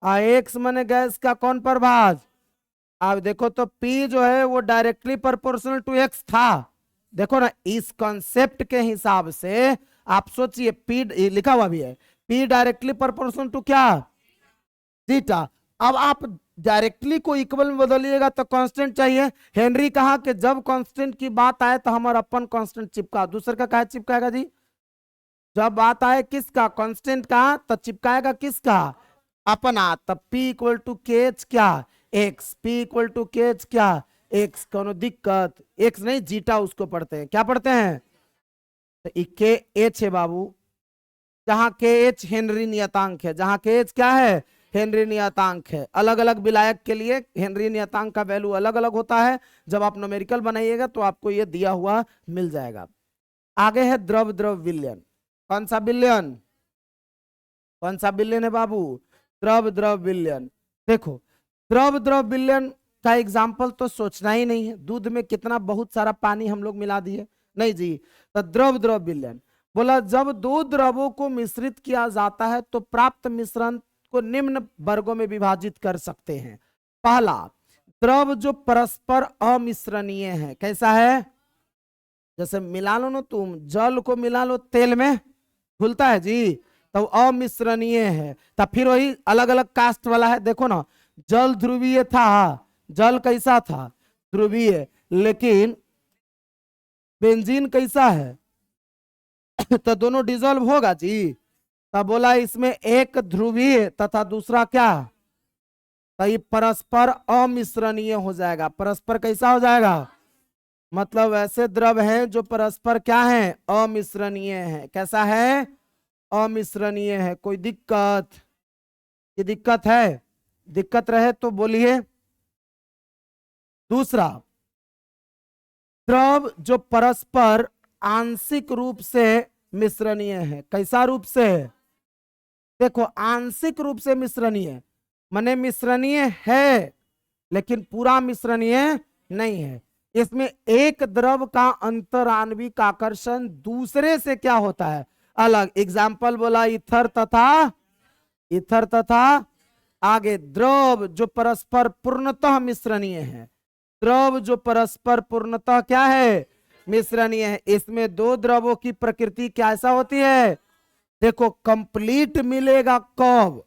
x माने गैस का कौन प्रभाज। अब देखो तो P जो है वो डायरेक्टली प्रोपोर्शनल टू x था। देखो ना, इस कॉन्सेप्ट के हिसाब से आप सोचिए, P लिखा हुआ भी है, P डायरेक्टली प्रोपोर्शनल टू क्या? थीटा। अब आप डायरेक्टली को इक्वल में बदलिएगा तो कांस्टेंट चाहिए। हेनरी कहा कि जब कांस्टेंट की बात आए तो हमारा अपन कांस्टेंट चिपका, दूसरे का क्या चिपकाएगा जी? जब बात आए किसका? कांस्टेंट का, तो चिपकाएगा किसका? अपना। तब P इक्वल टू के एच क्या? x। P इक्वल टू के एच क्या? x। कोनो दिक्कत? x नहीं, जीटा उसको पढ़ते हैं। क्या पढ़ते हैं? तो के एच है बाबू, जहां के एच हेनरी नियतांक है। जहां के एच क्या है? हेनरी नियतांक है। अलग अलग विलायक के लिए हेनरी नियतांक का वैल्यू अलग अलग होता है। जब आप न्यूमेरिकल बनाइएगा तो आपको ये दिया हुआ मिल जाएगा। आगे है द्रव द्रव विलयन। कौन सा विलयन? कौन सा विलयन है बाबू? द्रव द्रव विलयन। देखो, द्रव द्रव विलयन का एग्जाम्पल तो सोचना ही नहीं है। दूध में कितना बहुत सारा पानी हम लोग मिला दिए, नहीं जी। तो द्रव द्रव विलयन बोला, जब दो द्रवों को मिश्रित किया जाता है तो प्राप्त मिश्रण को निम्न वर्गों में विभाजित कर सकते हैं। पहला, द्रव जो परस्पर अमिश्रणीय है, कैसा है? जैसे मिला लो ना, तुम जल को मिला लो तेल में, घुलता है जी, तो अमिश्रणीय है। तब फिर वही अलग अलग कास्ट वाला है। देखो ना, जल ध्रुवीय था, जल कैसा था? ध्रुवीय। लेकिन बेंजीन कैसा है? तो दोनों डिजोल्व होगा जी। तब बोला इसमें एक ध्रुवीय तथा दूसरा क्या? तो ये परस्पर अमिश्रणीय हो जाएगा। परस्पर कैसा हो जाएगा? मतलब ऐसे द्रव हैं जो परस्पर क्या है? अमिश्रणीय है। कैसा है? अमिश्रणीय है। कोई दिक्कत? ये दिक्कत है? दिक्कत रहे तो बोलिए। दूसरा, द्रव जो परस्पर आंशिक रूप से मिश्रणीय है। कैसा रूप से? देखो, आंशिक रूप से मिश्रणीय माने मिश्रणीय है लेकिन पूरा मिश्रणीय नहीं है। इसमें एक द्रव का अंतराण्विक आकर्षण दूसरे से क्या होता है? अलग। एग्जाम्पल बोला ईथर तथा आगे द्रव जो परस्पर पूर्णतः मिश्रणीय है। द्रव जो परस्पर पूर्णतः क्या है? मिश्रणीय है। इसमें दो द्रवों की प्रकृति कैसा होती है? देखो, कंप्लीट मिलेगा कब?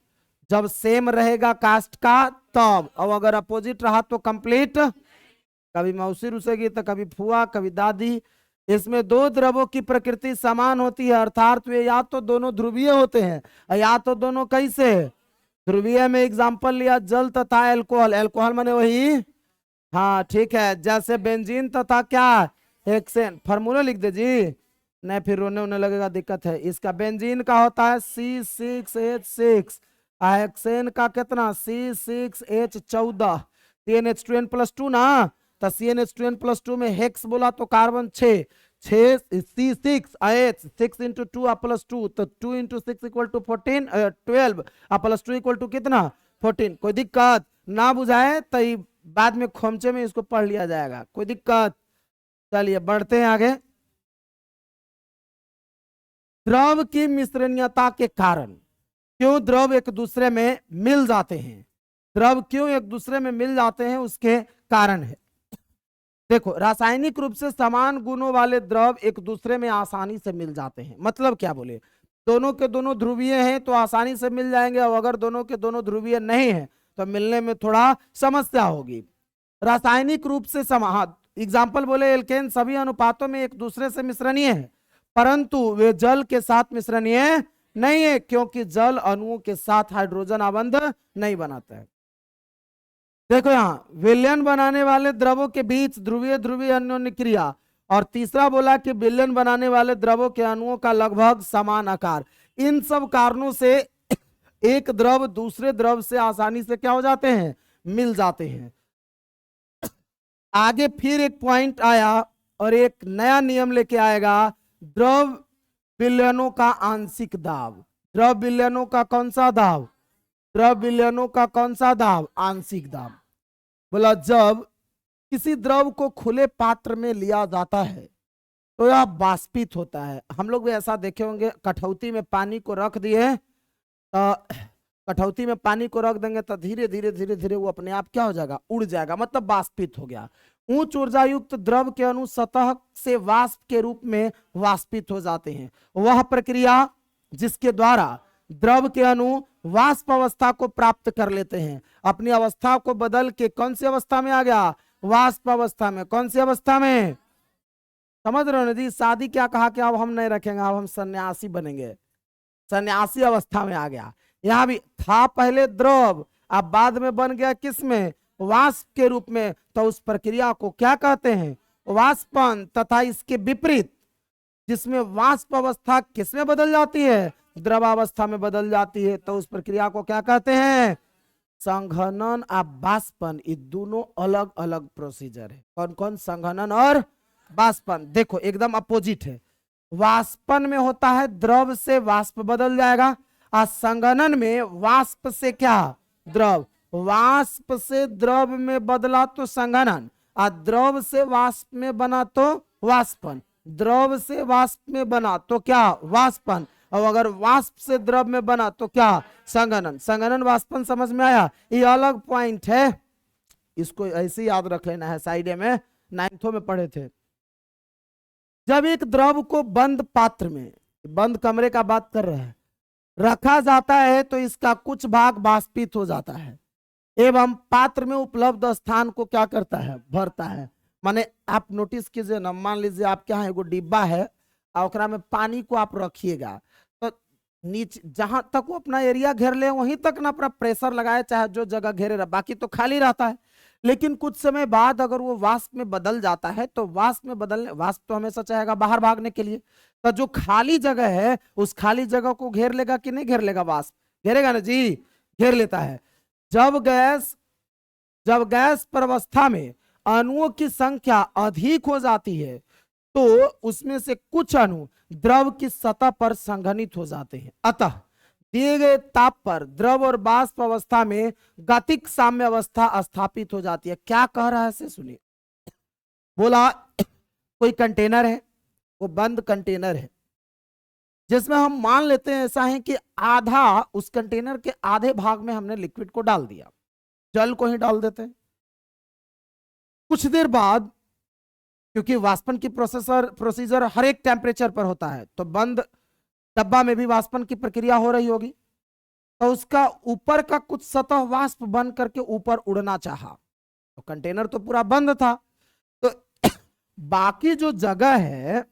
जब सेम रहेगा कास्ट का तब। और अगर अपोजिट रहा तो कंप्लीट, कभी मौसी रुसेगी तो कभी फुआ, कभी दादी। इसमें दो द्रवों की प्रकृति समान होती है, अर्थात वे या तो दोनों ध्रुवीय होते हैं या तो दोनों कैसे? ध्रुवीय में एग्जांपल लिया जल तथा एल्कोहल। एल्कोहल माने वही, हाँ ठीक है। जैसे बेंजीन तथा क्या? हेक्सेन। फार्मूला लिख दे जी, नहीं फिर रोने होने लगेगा, दिक्कत है। इसका बेंजीन का होता है C6H6, हेक्सेन का कितना? C6H14। CnH2n+2 ना, तो CnH2n+2 में हेक्स बोला तो कार्बन 6 C6H 6 इंटू 2 तो 2 into 6 equal to 14 12 +2 equal to कितना? 14। कोई दिक्कत ना बुझाए तो बाद में खोमचे में इसको पढ़ लिया जाएगा, कोई दिक्कत? चलिए बढ़ते हैं आगे। द्रव की मिश्रणीयता के कारण क्यों द्रव एक दूसरे में मिल जाते हैं? द्रव क्यों एक दूसरे में मिल जाते हैं उसके कारण है। देखो, रासायनिक रूप से समान गुणों वाले द्रव एक दूसरे में आसानी से मिल जाते हैं। मतलब क्या बोले? दोनों के दोनों ध्रुवीय हैं तो आसानी से मिल जाएंगे, और अगर दोनों के दोनों ध्रुवीय नहीं है तो मिलने में थोड़ा समस्या होगी। रासायनिक रूप से समान, एग्जाम्पल बोले एल्केन सभी अनुपातों में एक दूसरे से मिश्रणीय है, परंतु वे जल के साथ मिश्रणीय नहीं है, क्योंकि जल अणुओं के साथ हाइड्रोजन आबंध नहीं बनाता है। देखो यहाँ विलयन बनाने वाले द्रवों के बीच ध्रुवीय ध्रुवीय अन्योन्य क्रिया, और तीसरा बोला कि विलयन बनाने वाले द्रवों के अणुओं का लगभग समान आकार। इन सब कारणों से एक द्रव दूसरे द्रव से आसानी से क्या हो जाते हैं? मिल जाते हैं। आगे फिर एक पॉइंट आया और एक नया नियम लेके आएगा, द्रव विलयनों का आंशिक दाब। द्रव विलयनों का कौन सा दाब? द्रव विलयनों का कौन सा दाब? आंशिक दाब। बोला जब किसी द्रव को खुले पात्र में लिया जाता है तो यह बाष्पित होता है। हम लोग भी ऐसा देखे होंगे, कठौती में पानी को रख दिए तो कठौती में पानी को रख देंगे तो धीरे धीरे धीरे धीरे वो अपने आप क्या हो जाएगा? उड़ जाएगा, मतलब बाष्पित हो गया। उच्च ऊर्जा युक्त द्रव के अणु सतह से वाष्प के रूप में वाष्पित हो जाते हैं। वह प्रक्रिया जिसके द्वारा द्रव के अणु वाष्प अवस्था को प्राप्त कर लेते हैं, अपनी अवस्था को बदल के कौन सी अवस्था में आ गया? वाष्प अवस्था में। कौन सी अवस्था में? समझ रहे हो ना जी? शादी क्या कहा कि अब हम नहीं रखेंगे, अब हम सन्यासी बनेंगे, सन्यासी अवस्था में आ गया। यहाँ भी था पहले द्रव, अब बाद में बन गया किस में? वाष्प के रूप में। तो उस प्रक्रिया को क्या कहते हैं? वाष्पन। तथा इसके विपरीत जिसमें वाष्प अवस्था किसमें बदल जाती है? द्रवावस्था में बदल जाती है, तो उस प्रक्रिया को क्या कहते हैं? संघनन और वाष्पन। ये दोनों अलग अलग प्रोसीजर है। कौन कौन? संघनन और वाष्पन। देखो एकदम अपोजिट है। वाष्पन में होता है द्रव से वाष्प बदल जाएगा, और संघनन में वाष्प से क्या? द्रव। वाष्प से द्रव में बदला तो संघनन, और द्रव से वाष्प में बना तो वाष्पन। द्रव से वाष्प में बना तो क्या? वाष्पन। और अगर वाष्प से द्रव में बना तो क्या? संघनन। संघनन वाष्पन समझ में आया? ये अलग पॉइंट है, इसको ऐसे याद रख लेना है, साइड में 9th में पढ़े थे। जब एक द्रव को बंद पात्र में, बंद कमरे का बात कर रहे हैं, रखा जाता है तो इसका कुछ भाग वाष्पित हो जाता है एवं पात्र में उपलब्ध स्थान को क्या करता है, भरता है। माने आप नोटिस कीजिए ना, मान लीजिए आपके यहाँ एगो डिब्बा है और ओकरा में पानी को आप रखिएगा, तो नीचे जहां तक वो अपना एरिया घेर ले वहीं तक ना अपना प्रेशर लगाए, चाहे जो जगह घेरे रहा, बाकी तो खाली रहता है। लेकिन कुछ समय बाद अगर वो वाष्प में बदल जाता है तो वाष्प में बदलने, वाष्प तो हमेशा चाहेगा बाहर भागने के लिए, तो जो खाली जगह है उस खाली जगह को घेर लेगा कि नहीं घेर लेगा, वाष्प घेरेगा ना जी, घेर लेता है। जब गैस प्रवस्था में अणुओं की संख्या अधिक हो जाती है तो उसमें से कुछ अणु द्रव की सतह पर संघनित हो जाते हैं। अतः दिए गए ताप पर द्रव और वाष्प अवस्था में गतिक साम्य अवस्था स्थापित हो जाती है। क्या कह रहा है से सुनिए। बोला कोई कंटेनर है, वो बंद कंटेनर है जिसमें हम मान लेते हैं ऐसा है कि आधा, उस कंटेनर के आधे भाग में हमने लिक्विड को डाल दिया, जल को ही डाल देते हैं। कुछ देर बाद, क्योंकि वाष्पन की प्रोसीजर हर एक टेम्परेचर पर होता है, तो बंद डब्बा में भी वाष्पन की प्रक्रिया हो रही होगी, तो उसका ऊपर का कुछ सतह वाष्प बन करके ऊपर उड़ना चाहा, तो कंटेनर तो पूरा बंद था, तो बाकी जो जगह है,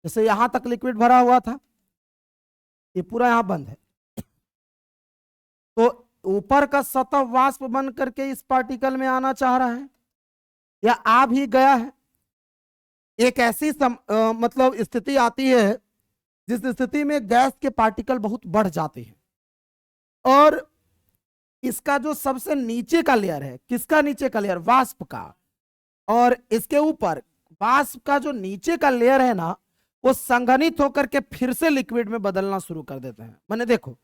जैसे यहां तक लिक्विड भरा हुआ था, ये पूरा यहां बंद है, तो ऊपर का सतह वाष्प बन करके इस पार्टिकल में आना चाह रहा है या आ भी गया है। एक ऐसी मतलब स्थिति आती है जिस स्थिति में गैस के पार्टिकल बहुत बढ़ जाते हैं और इसका जो सबसे नीचे का लेयर है, किसका नीचे का लेयर, वाष्प का, और इसके ऊपर वाष्प का जो नीचे का लेयर है ना, वो संघनित होकर के फिर से लिक्विड में बदलना शुरू कर देते हैं। मैंने देखो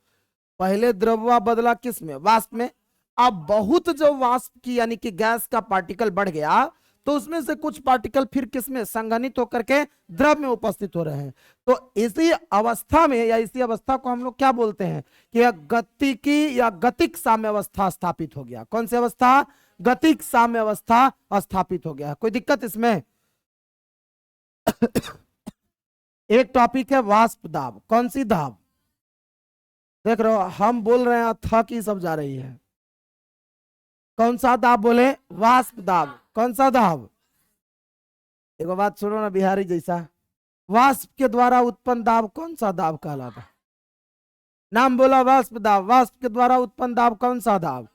पहले द्रव्य बदला किस में, वाष्प में, अब बहुत जो वाष्प की यानी कि गैस का पार्टिकल बढ़ गया तो उसमें से कुछ पार्टिकल फिर किस में संघनित होकर के द्रव में उपस्थित हो रहे हैं। तो इसी अवस्था में या इसी अवस्था को हम लोग क्या बोलते हैं कि गतिकी या गतिक साम्य अवस्था स्थापित हो गया। कौन सी अवस्था, गतिक साम्य अवस्था स्थापित हो गया। कोई दिक्कत इसमें? एक टॉपिक है वाष्प दाब। कौन सी दाब, देख रहे हो हम बोल रहे हैं था की सब जा रही है। कौन सा दाब बोले, वाष्प दाब। कौन सा दाब, एक बात सुनो ना बिहारी जैसा, वाष्प के द्वारा उत्पन्न दाब कौन सा दाब कहलाता है? नाम बोला, वाष्प दाब। वाष्प के द्वारा उत्पन्न दाब कौन सा दाब,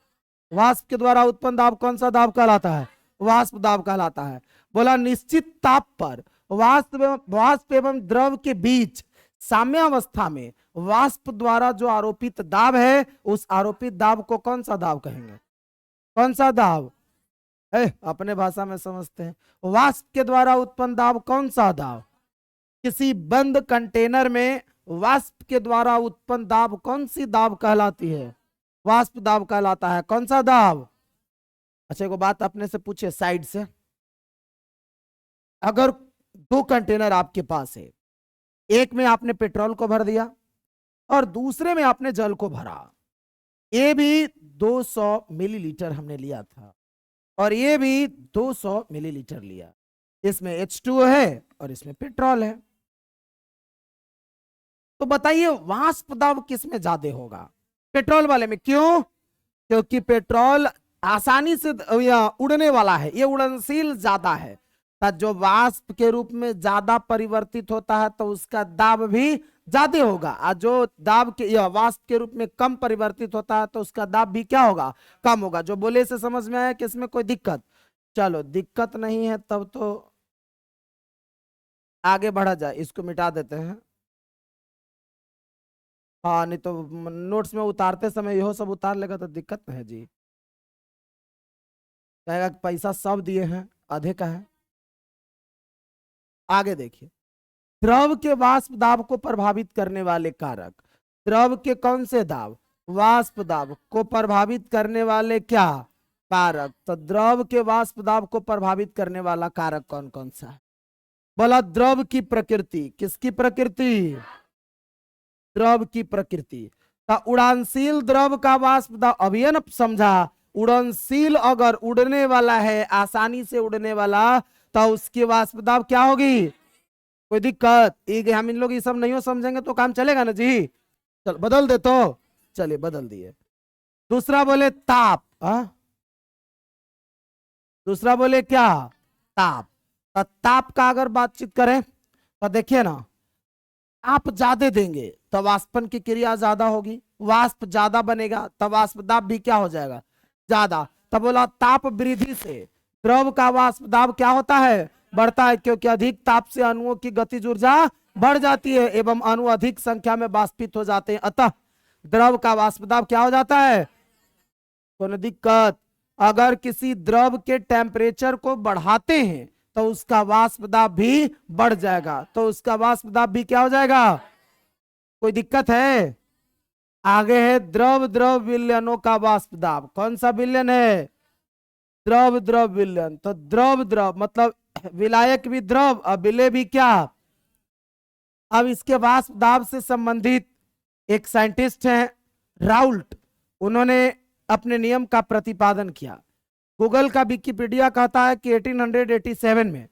वाष्प के द्वारा उत्पन्न दाब कौन सा दाब कहलाता है, वाष्प दाब कहलाता है। बोला निश्चित ताप पर वाष्प एवं द्रव के बीच साम्यावस्था में वाष्प द्वारा जो आरोपित दाब है उस आरोपित दाब को कौन सा दाब कहेंगे? कौन सा दाब, अपने भाषा में समझते हैं। वाष्प के द्वारा उत्पन्न दाब कौन सा दाब, किसी बंद कंटेनर में वाष्प के द्वारा उत्पन्न दाब कौन सी दाब कहलाती है? वाष्प दाब कहलाता है। कौन सा दाब? अच्छा एक बात अपने से पूछे साइड से, अगर दो कंटेनर आपके पास है, एक में आपने पेट्रोल को भर दिया और दूसरे में आपने जल को भरा, ये भी 200 मिलीलीटर हमने लिया था और ये भी 200 मिलीलीटर लिया, इसमें H2O है और इसमें पेट्रोल है, तो बताइए वाष्प दाब किस में ज्यादा होगा? पेट्रोल वाले में। क्यों? क्योंकि पेट्रोल आसानी से उड़ने वाला है, ये उड़नशील ज्यादा है, जो वाष्प के रूप में ज्यादा परिवर्तित होता है तो उसका दाब भी ज्यादा होगा, और जो दाब के या वाष्प के रूप में कम परिवर्तित होता है तो उसका दाब भी क्या होगा, कम होगा। जो बोले से समझ में आया कि इसमें कोई दिक्कत? चलो दिक्कत नहीं है तब तो आगे बढ़ा जाए, इसको मिटा देते हैं। हाँ नहीं तो नोट्स में उतारते समय यह सब उतार लेगा तो दिक्कत नहीं है जी, कहेगा पैसा सब दिए हैं आधे का है। आगे देखिए, द्रव के वाष्प दाब को प्रभावित करने वाले कारक, द्रव के कौन से दाब, वाष्प दाब को प्रभावित करने वाले क्या कारक, तो द्रव के वाष्प दाब को प्रभावित करने वाला कारक कौन कौन सा है? बोला द्रव की प्रकृति। किसकी प्रकृति? द्रव की प्रकृति। उड़ानशील द्रव का वाष्प दाब, अभी न समझा, उड़नशील अगर उड़ने वाला है, आसानी से उड़ने वाला, तो उसकी वाष्प दाब क्या होगी? कोई दिक्कत? एक हम इन लोग ये सब नहीं हो समझेंगे तो काम चलेगा ना जी। चल बदल दे तो, चलिए बदल दिए। दूसरा बोले ताप, दूसरा बोले क्या? ताप। तो ताप का अगर बातचीत करें तो देखिए ना, आप ज्यादा देंगे तो वाष्पन की क्रिया ज्यादा होगी, वाष्प ज्यादा बनेगा तो वाष्प दाब भी क्या हो जाएगा? ज्यादा। तब बोला ताप वृद्धि से द्रव का वाष्प दाब क्या होता है? बढ़ता है, क्योंकि अधिक ताप से अणुओं की गतिज ऊर्जा बढ़ जाती है एवं अणु अधिक संख्या में वाष्पित हो जाते हैं, अतः द्रव का वाष्प दाब क्या हो जाता है? कोई दिक्कत? अगर किसी द्रव के टेम्परेचर को बढ़ाते हैं तो उसका वाष्प दाब भी बढ़ जाएगा, तो उसका वाष्प दाब भी क्या हो जाएगा? कोई दिक्कत है? आगे है द्रव द्रव विलयनों का वाष्प दाब। कौन सा विलयन है? द्रव द्रव विलयन। तो द्रव द्रव मतलब विलायक भी द्रव और विलय भी क्या? अब इसके वाष्प दाब से संबंधित एक साइंटिस्ट हैं राउल्ट, उन्होंने अपने नियम का प्रतिपादन किया। गूगल का विकिपीडिया कहता है कि 1887 में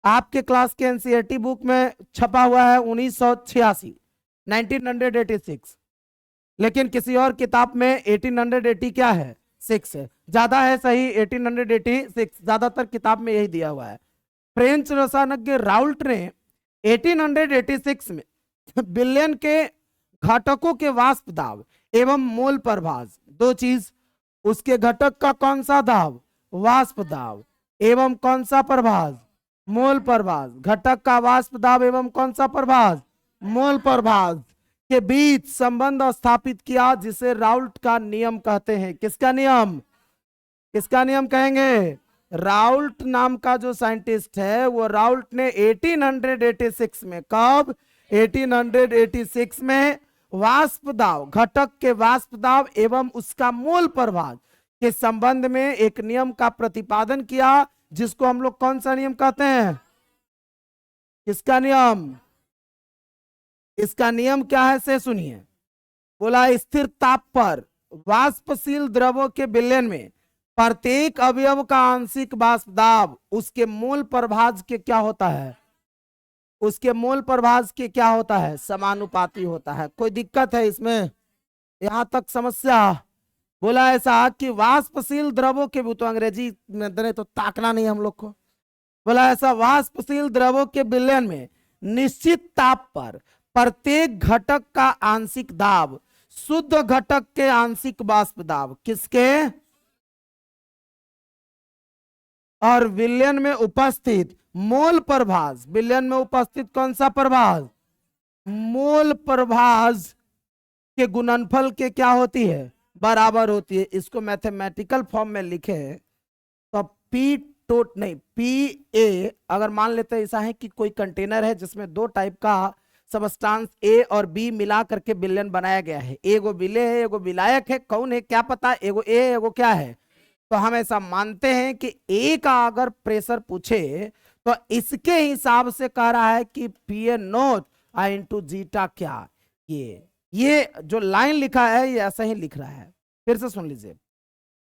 आपके क्लास के एनसीईआरटी बुक में छपा हुआ है 1986, 1986, लेकिन किसी और किताब में 1880 क्या है? 6 है, ज्यादा है सही 1886, ज्यादातर किताब में यही दिया हुआ है। फ्रेंच रसायनज्ञ राउल्ट ने 1886 में बिलियन के घटकों के वाष्प दाब एवं मोल प्रभाज, दो चीज, उसके घटक का कौन सा दाब? वाष्प दाब, एवं कौन सा प्रभाज? मोल प्रभाज। घटक का वाष्प दाब एवं कौन सा प्रभाज? मोल प्रभाज के बीच संबंध स्थापित किया, जिसे राउल्ट का नियम कहते हैं। किसका नियम? किसका नियम कहेंगे? राउल्ट नाम का जो साइंटिस्ट है वो राउल्ट ने 1886 में, कब? 1886 में वाष्प दाब, घटक के वाष्प दाब एवं उसका मोल प्रभाव के संबंध में एक नियम का प्रतिपादन किया, जिसको हम लोग कौन सा नियम कहते हैं? किसका नियम? इसका नियम क्या है से सुनिए। बोला स्थिर ताप पर वाष्पशील द्रवों के विलयन में प्रत्येक अवयव का आंशिक वाष्प दाब उसके मूल प्रभाज के क्या होता है? उसके मूल प्रभाज के क्या होता है? समानुपाती होता है। कोई दिक्कत है इसमें? यहां तक समस्या? बोला ऐसा कि वाष्पशील द्रवों के, तो अंग्रेजी में दे तो ताकना नहीं हम लोग को। बोला ऐसा वाष्पशील द्रवों के विलयन में निश्चित ताप पर प्रत्येक घटक का आंशिक दाब शुद्ध घटक के आंशिक वाष्प दाब, किसके? और विलयन में उपस्थित मोल प्रभाज, विलयन में उपस्थित कौन सा प्रभाज? मोल प्रभाज के गुणनफल के क्या होती है? बराबर होती है। इसको मैथमेटिकल फॉर्म में लिखे तो पी टोट नहीं, पी ए, अगर मान लेते हैं ऐसा है कि कोई कंटेनर है जिसमें दो टाइप का सबस्टांस ए और बी मिला करके विलयन बनाया गया है, एगो विलय है एगो विलायक है, कौन है क्या पता, एगो ए एगो क्या है, तो हम ऐसा मानते हैं कि ए का अगर प्रेशर पूछे तो इसके हिसाब से कह रहा है कि P A note I into zeta क्या, ये जो लाइन लिखा है ये ऐसा ही लिख रहा है। फिर से सुन लीजिए,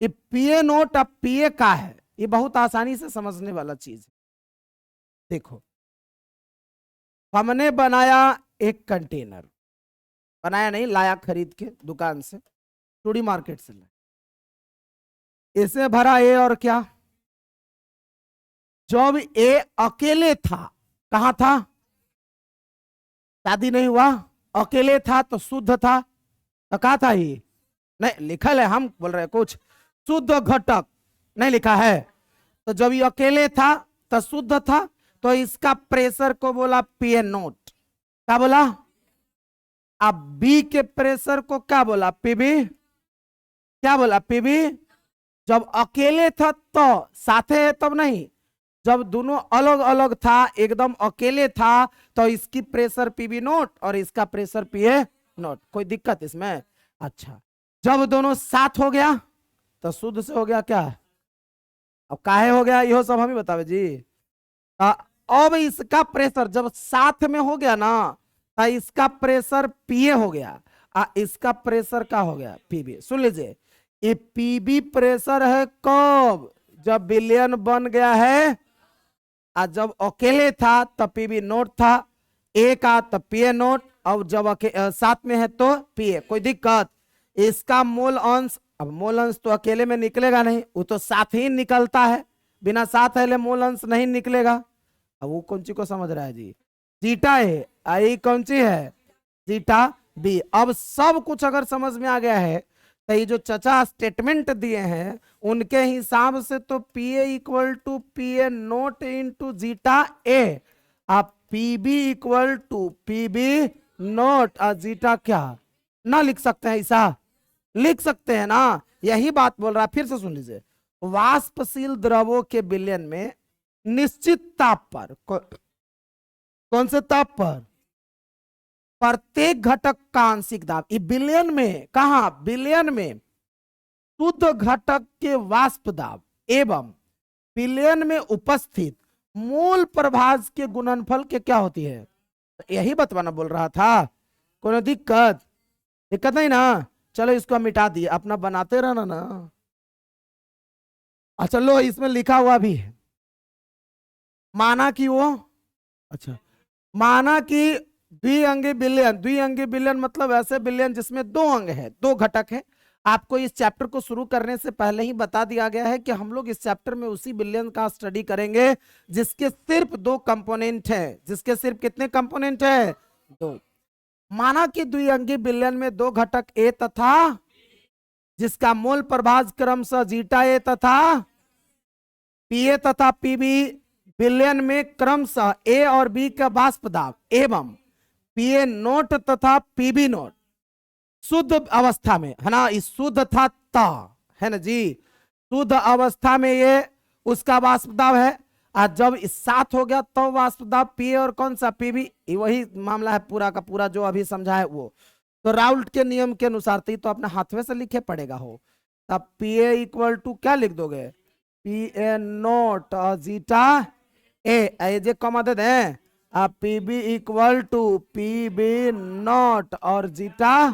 ये पी ए नोट अब पी ए का है, ये बहुत आसानी से समझने वाला चीज है। देखो हमने बनाया एक कंटेनर, बनाया नहीं, लाया खरीद के दुकान से, चूड़ी मार्केट से लाया, इसमें भरा ए और क्या, जब ए अकेले था, कहां था? शादी नहीं हुआ, अकेले था तो शुद्ध था, तो कहा था ये नहीं लिखा है, हम बोल रहे कुछ शुद्ध घटक नहीं लिखा है, तो जब ये अकेले था तो शुद्ध था, तो इसका प्रेशर को बोला पी ए नोट, क्या बोला? अब बी के प्रेशर को क्या बोला? पीबी, क्या बोला? पीबी। जब अकेले था तो साथे है तब नहीं, जब दोनों अलग अलग था, एकदम अकेले था, तो इसकी प्रेशर पीबी नोट और इसका प्रेशर पी ए नोट। कोई दिक्कत इसमें? अच्छा, जब दोनों साथ हो गया तो शुद्ध से हो गया क्या? अब काहे हो गया यह सब हम ही बतावे जी। अब इसका प्रेशर जब साथ में हो गया ना, तो इसका प्रेशर पीए हो गया, इसका प्रेशर क्या हो गया? पीबी। सुन लीजिए, ये पीबी प्रेशर है कब, जब विलयन बन गया है, और जब अकेले था तब पीबी नोट था, ए का तब पीए नोट, और जब साथ में है तो पीए। कोई दिक्कत? इसका मूल अंश, अब मूल अंश तो अकेले में निकलेगा नहीं, वो तो साथ ही निकलता है, बिना साथ है मूल अंश नहीं निकलेगा। अब वो कौन सी को समझ रहा है जी? जीटा ए, आई कौन सी है? Zeta B. अब सब कुछ अगर समझ में आ गया है तो ये जो चचा स्टेटमेंट दिए हैं उनके हिसाब से तो P A equal to P A naught into zeta A, आप PB equal to PB naught और जीटा क्या ना लिख सकते हैं? ऐसा लिख सकते हैं ना, यही बात बोल रहा है। फिर से सुन लीजिए, वाष्पशील द्रवों के विलयन में निश्चित ताप पर, कौन से ताप पर? प्रत्येक घटक का आंशिक दाब, ये विलयन में, कहा विलयन में शुद्ध घटक के वाष्प दाब एवं विलयन में उपस्थित मूल प्रभाज के गुणनफल के क्या होती है? यही बतवाना बोल रहा था। कोई दिक्कत? दिक्कत नहीं ना? चलो इसको मिटा दिए, अपना बनाते रहना ना। अच्छा लो, इसमें लिखा हुआ भी है, माना कि वो, अच्छा माना कि द्विअंगी विलयन, द्विअंगी विलयन मतलब ऐसे विलयन जिसमें दो अंग है, दो घटक है। आपको इस चैप्टर को शुरू करने से पहले ही बता दिया गया है कि हम लोग इस चैप्टर में उसी विलयन का स्टडी करेंगे जिसके सिर्फ दो कंपोनेंट है। जिसके सिर्फ कितने कंपोनेंट है? दो। माना कि द्विअंगी विलयन में दो घटक ए तथा, जिसका मूल प्रभाज क्रमशः जीटा ए तथा पीए तथा पीबी, विलयन में क्रमशः ए और बी का वाष्प दाब एवं पीए नोट तथा पीबी नोट शुद्ध अवस्था में, है ना, इस शुद्ध था ता, है ना जी, शुद्ध अवस्था में ये उसका वाष्प दाब है, और जब इस साथ हो गया तो वाष्प दाब पीए और कौन सा पीबी, वही मामला है पूरा का पूरा जो अभी समझा है वो। तो राउल्ट के नियम के अनुसार तो अपने हाथवे से लिखे पड़ेगा हो, तब पीए इक्वल टू क्या लिख दोगे? पीए नोट और जीटा ए, जे कमा दे दें, अब PB equal to PB naught और जीटा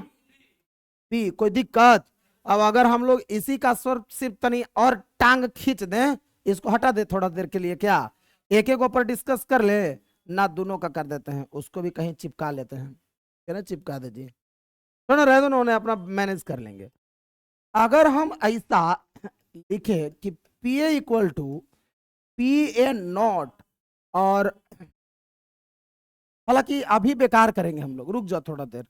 पी। कोई दिक्कत? अब अगर हम लोग इसी का स्वर सिर्फ तनी और टांग खींच दें, इसको हटा दे थोड़ा देर के लिए, क्या एक एक ऊपर डिस्कस कर ले ना, दोनों का कर देते हैं, उसको भी कहीं चिपका लेते हैं, क्या ना, चिपका दे जी, दोनों रह दो, उन्होंने अपना मैनेज कर लेंगे। अगर हम ऐसा लिखे कि P A equal to P A naught, और हालांकि अभी बेकार करेंगे हम लोग, रुक जाओ थोड़ा देर।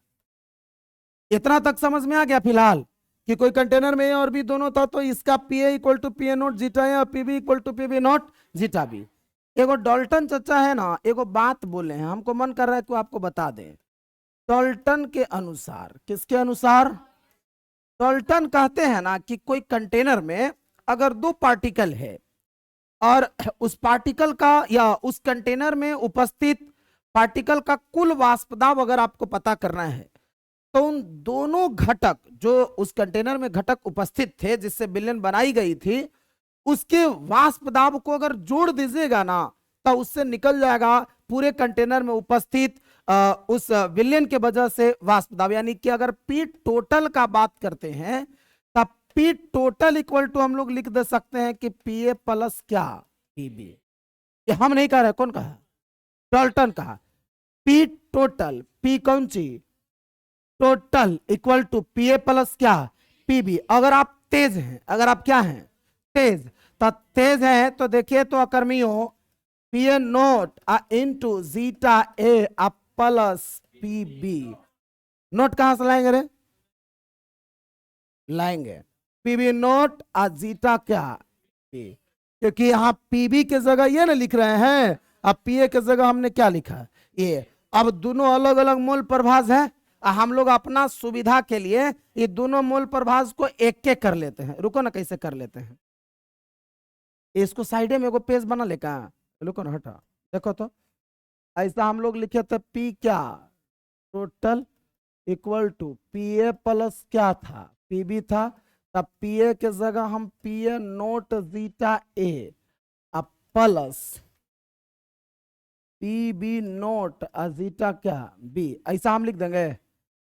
इतना तक समझ में आ गया फिलहाल कि कोई कंटेनर में ए और बी दोनों था, तो इसका P A equal to P A naught zeta है और PB equal to PB naught zeta B. एगो डॉल्टन चचा है ना, एगो बात बोले हैं, हमको मन कर रहा है कि आपको बता दें। डॉल्टन के अनुसार, किसके अनुसार? डॉल्टन कहते हैं ना कि कोई कंटेनर में अगर दो पार्टिकल है और उस पार्टिकल का या उस कंटेनर में उपस्थित पार्टिकल का कुल वाष्प दाब अगर आपको पता करना है, तो उन दोनों घटक जो उस कंटेनर में घटक उपस्थित थे जिससे विलयन बनाई गई थी, उसके वाष्प दाब को अगर जोड़ दीजिएगा ना, तो उससे निकल जाएगा पूरे कंटेनर में उपस्थित उस विलयन के वजह से वाष्प दाब। यानी कि अगर पी टोटल का बात करते हैं तब पी टोटल इक्वल टू हम लोग लिख दे सकते हैं कि पी ए प्लस क्या पीबी। ये हम नहीं कह रहे, कौन कहा? डॉल्टन कहा। पी टोटल, पी कौन सी? Total equal to P A plus क्या पीबी। अगर आप तेज हैं, अगर आप क्या हैं? तेज, तो तेज है तो देखिए तो अकर्मियों P A naught into zeta A plus PB. Naught कहां से लाएंगे रे? लाएंगे पीबी नोट और जीटा क्या पी, क्योंकि यहां पीबी के जगह ये ना लिख रहे हैं, अब पीए के जगह हमने क्या लिखा ये। अब दोनों अलग अलग मूल प्रभाज है, हम लोग अपना सुविधा के लिए ये दोनों मूल प्रभाज को एक एक कर लेते हैं। रुको ना, कैसे कर लेते हैं, इसको साइड में एगो पेज बना लेका, रुको ना, हटा देखो तो, ऐसा हम लोग लिखे थे पी क्या total equal to P A plus क्या था पीबी था, तब पी ए के जगह हम पी ए नोट जीटा ए अब प्लस पीबी नोट जीटा क्या बी, ऐसा हम लिख देंगे।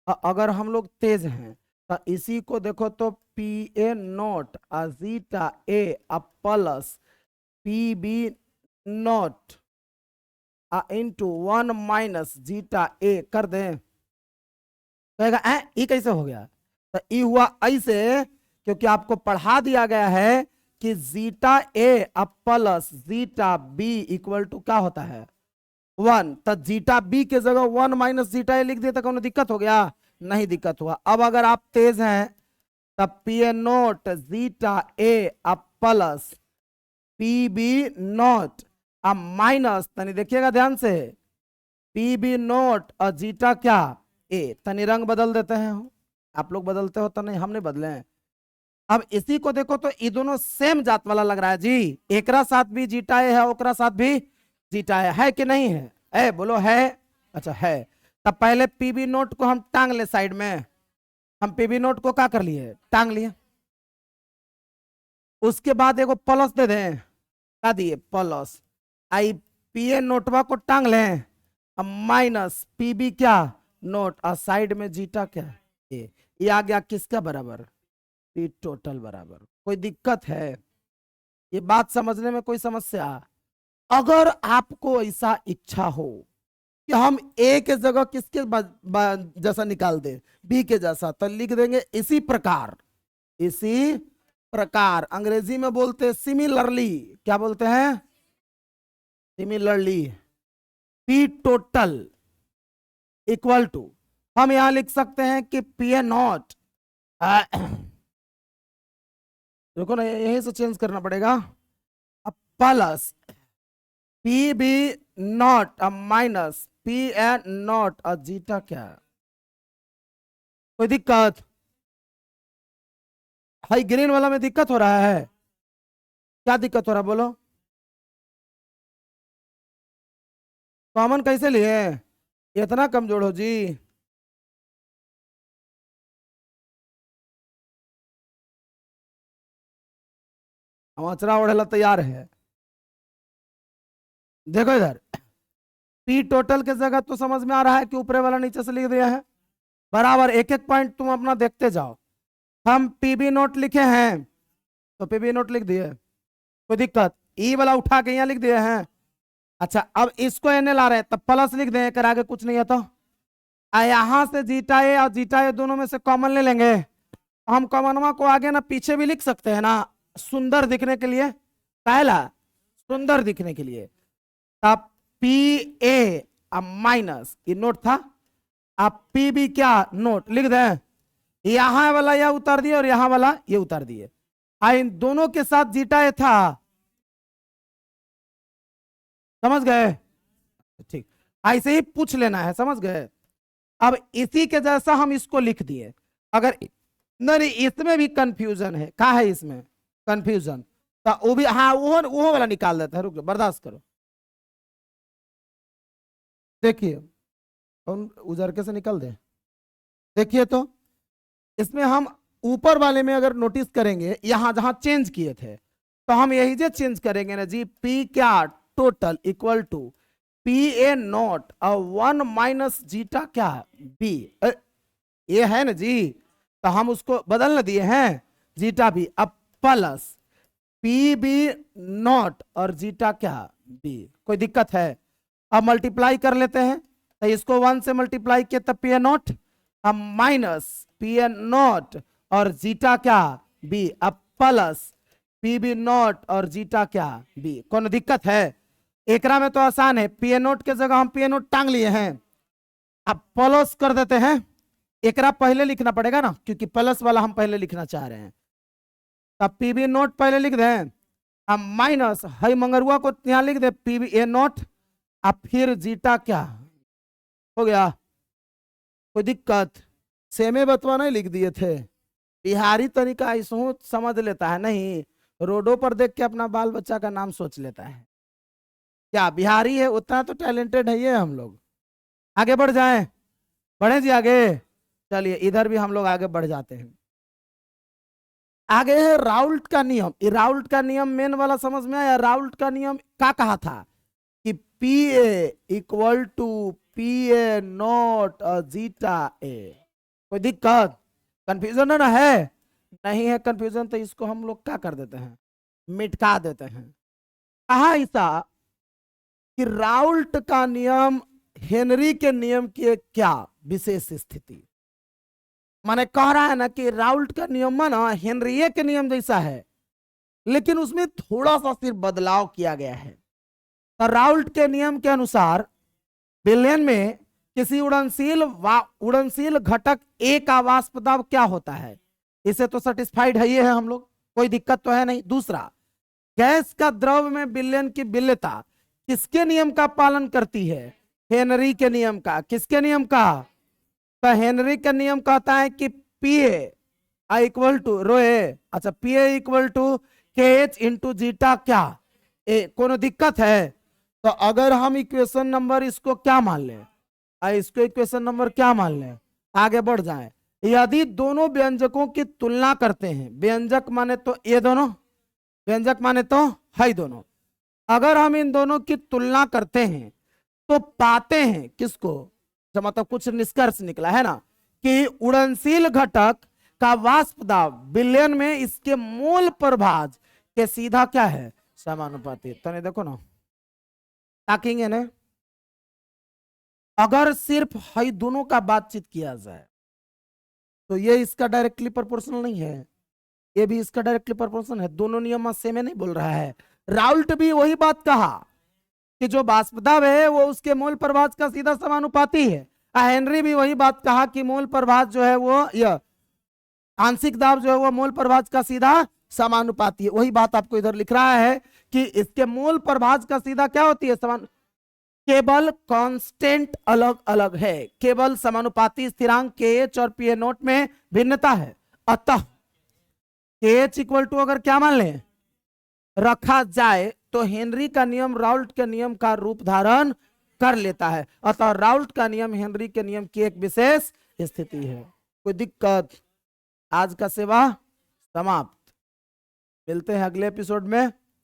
अगर हम लोग तेज हैं तो इसी को देखो तो P A naught zeta A plus P B naught into 1 minus zeta A कर दें, कहेगा ये कैसे हो गया? तो ये हुआ ऐसे क्योंकि आपको पढ़ा दिया गया है कि zeta A plus zeta B equal to क्या होता है 1। तो जीटा बी के जगह 1 माइनस जीटा ए लिख दिया तो कौन दिक्कत हो गया? नहीं दिक्कत हुआ। अब अगर आप तेज हैं तब P A naught zeta A plus P B naught minus, तनी देखिएगा ध्यान से, पी बी नोट और जीटा क्या ए। तनी रंग बदल देते हैं, आप लोग बदलते हो तो नहीं, हम नहीं बदले हैं। अब इसी को देखो तो ये दोनों सेम जात वाला लग रहा है जी, एकरा साथ भी जीटा ए है, ओकरा साथ भी जीटा है कि नहीं है? बोलो है। अच्छा है। तब पहले पीबी नोट को हम टांग ले साइड में, हम पीबी नोट को क्या कर लिए? टांग लिए। उसके बाद एगो प्लस दे दें, क्या दिए? प्लस। आई पी ए नोटवा को टांग लें, अब माइनस पीबी क्या नोट और साइड में जीटा क्या ये आ गया किसका बराबर? पी टोटल बराबर। कोई दिक्कत है? ये बात समझने में कोई समस्या? अगर आपको ऐसा इच्छा हो कि हम ए के जगह किसके जैसा निकाल दे, बी के जैसा, तो लिख देंगे इसी प्रकार। इसी प्रकार अंग्रेजी में बोलते सिमिलरली, क्या बोलते हैं? Similarly P total equal to, हम यहां लिख सकते हैं कि पी ए नॉट, देखो ना यहीं से चेंज करना पड़ेगा, plus P B naught minus P A naught और जीटा क्या? कोई दिक्कत? हाई ग्रीन वाला में दिक्कत हो रहा है? क्या दिक्कत हो रहा है बोलो? कॉमन कैसे लिए? इतना कमजोर हो जी? हम अचरा ओढ़ेला तैयार है। देखो इधर, पी टोटल के जगह तो समझ में आ रहा है कि ऊपरे वाला नीचे से लिख दिया है बराबर। एक एक पॉइंट तुम अपना देखते जाओ। हम पीबी नोट लिखे हैं तो पीबी नोट लिख दिए, कोई दिक्कत? ई वाला उठा के यहाँ लिख दिए हैं। अच्छा अब इसको एने ला रहे हैं तब प्लस लिख दें, कर आगे कुछ नहीं है। तो यहां से जीटा ए और जीटा ए दोनों में से कॉमन ले लेंगे। हम कॉमनवा को आगे ना पीछे भी लिख सकते हैं ना, सुंदर दिखने के लिए। पहला सुंदर दिखने के लिए अब पी ए माइनस ये नोट था, अब पी बी क्या नोट लिख दें। यहां वाला यह उतार दिए और यहां वाला ये उतार दिए। इन दोनों के साथ जीटा ए था, समझ गए? ठीक, ऐसे ही पूछ लेना है, समझ गए? अब इसी के जैसा हम इसको लिख दिए। अगर नहीं इसमें भी कंफ्यूजन है, क्या है इसमें कंफ्यूजन? तो वो भी, हाँ वो वाला निकाल देता है, रुक जाओ बर्दाश्त करो। देखिए उजरके से निकल दे। देखिए तो इसमें हम ऊपर वाले में अगर नोटिस करेंगे, यहां जहां चेंज किए थे तो हम यही जे चेंज करेंगे ना जी, पी क्या total equal to P A naught 1 minus zeta क्या बी, ये है ना जी। तो हम उसको बदल न दिए हैं, जीटा बी अब प्लस पी बी नॉट और जीटा क्या बी। कोई दिक्कत है? अब मल्टीप्लाई कर लेते हैं, तो इसको 1 से मल्टीप्लाई किया तब पी ए नॉट, अब माइनस पी ए नॉट और जीटा क्या बी, अब प्लस पी बी नॉट और जीटा क्या बी। कौन दिक्कत है? एकरा में तो आसान है, पी ए नोट के जगह हम पी ए नोट टांग लिए हैं, अब प्लस कर देते हैं। एकरा पहले लिखना पड़ेगा ना, क्योंकि प्लस वाला हम पहले लिखना चाह रहे हैं। तब पी बी नोट पहले लिख दें, अब माइनस हई मंगरुआ को यहां लिख दे पी बी ए नोट, अब फिर जीटा क्या हो गया। कोई दिक्कत? सेमे बतवा नहीं लिख दिए थे? बिहारी तरीका ऐसा समझ लेता है, नहीं रोडों पर देख के अपना बाल बच्चा का नाम सोच लेता है। क्या बिहारी है उतना तो टैलेंटेड है ये हम लोग। आगे बढ़ जाएं, बढ़े जी आगे। चलिए इधर भी हम लोग आगे बढ़ जाते हैं। आगे है राउल्ट का नियम। ये राउल्ट का नियम मेन वाला समझ में आया? राउल्ट का नियम क्या कहा था कि P A equal to P A naught zeta A. कोई दिक्कत कंफ्यूजन ना है? नहीं है कंफ्यूजन तो इसको हम लोग क्या कर देते हैं, मिटका देते हैं। कहा ऐसा कि राउल्ट का नियम हेनरी के नियम की एक क्या विशेष स्थिति, माने कह रहा है ना कि राउल्ट का नियम माना हेनरिये के नियम जैसा है, लेकिन उसमें थोड़ा सा सिर्फ बदलाव किया गया है। तो राउल्ट के नियम के अनुसार विलयन में किसी उड़नशील घटक ए का वाष्प दाब क्या होता है, इसे तो सेटिस्फाइड है, ये है हम लोग, कोई दिक्कत तो है नहीं। दूसरा, गैस का द्रव में विलयन की विलेयता किसके नियम का पालन करती है, हेनरी के नियम का। किसके नियम का, तो हेनरी का नियम कहता है कि पी आई इक्वल टू रो ए, अच्छा पी इक्वल टू के एच इंटू जीटा क्या ए, कोनो दिक्कत है। तो अगर हम इक्वेशन नंबर इसको क्या मान लें, इसको इक्वेशन नंबर क्या मान लें, आगे बढ़ जाएं। यदि दोनों व्यंजकों की तुलना करते हैं, व्यंजक माने तो ये दोनों, व्यंजक माने तो है दोनों, अगर हम इन दोनों की तुलना करते हैं तो पाते हैं किसको, तो मतलब कुछ निष्कर्ष निकला है ना कि उड़नशील घटक का वाष्प दाब विलयन में इसके मोल प्रभाज के सीधा क्या है, समानुपाती। तो नहीं देखो ना, ताकेंगे ना, अगर सिर्फ है दोनों का बातचीत किया जाए तो ये इसका डायरेक्टली प्रोपोर्शनल नहीं है, ये भी इसका डायरेक्टली प्रोपोर्शनल है, दोनों नियम सेम नहीं बोल रहा है। राउल्ट भी वही बात कहा कि जो वाष्प दाब है वो उसके मोल प्रभाज का सीधा समानुपाती है। हेनरी भी वही बात कहा कि मोल प्रभाज जो है वो, यह आंशिक दाब जो है वो मोल प्रभाज का सीधा समानुपाती है। वही बात आपको इधर लिख रहा है कि इसके मोल प्रभाज का सीधा क्या होती है, समान, केवल कांस्टेंट अलग अलग है, केवल समानुपाती स्थिरांक के एच और पी ए नोट में भिन्नता है। अतः के एच इक्वल टू अगर क्या मान लें रखा जाए तो हेनरी का नियम राउल्ट के नियम का रूप धारण कर लेता है। अतः राउल्ट का नियम हेनरी के नियम की एक विशेष स्थिति है। कोई दिक्कत? आज का सेवा समाप्त। मिलते हैं अगले एपिसोड में।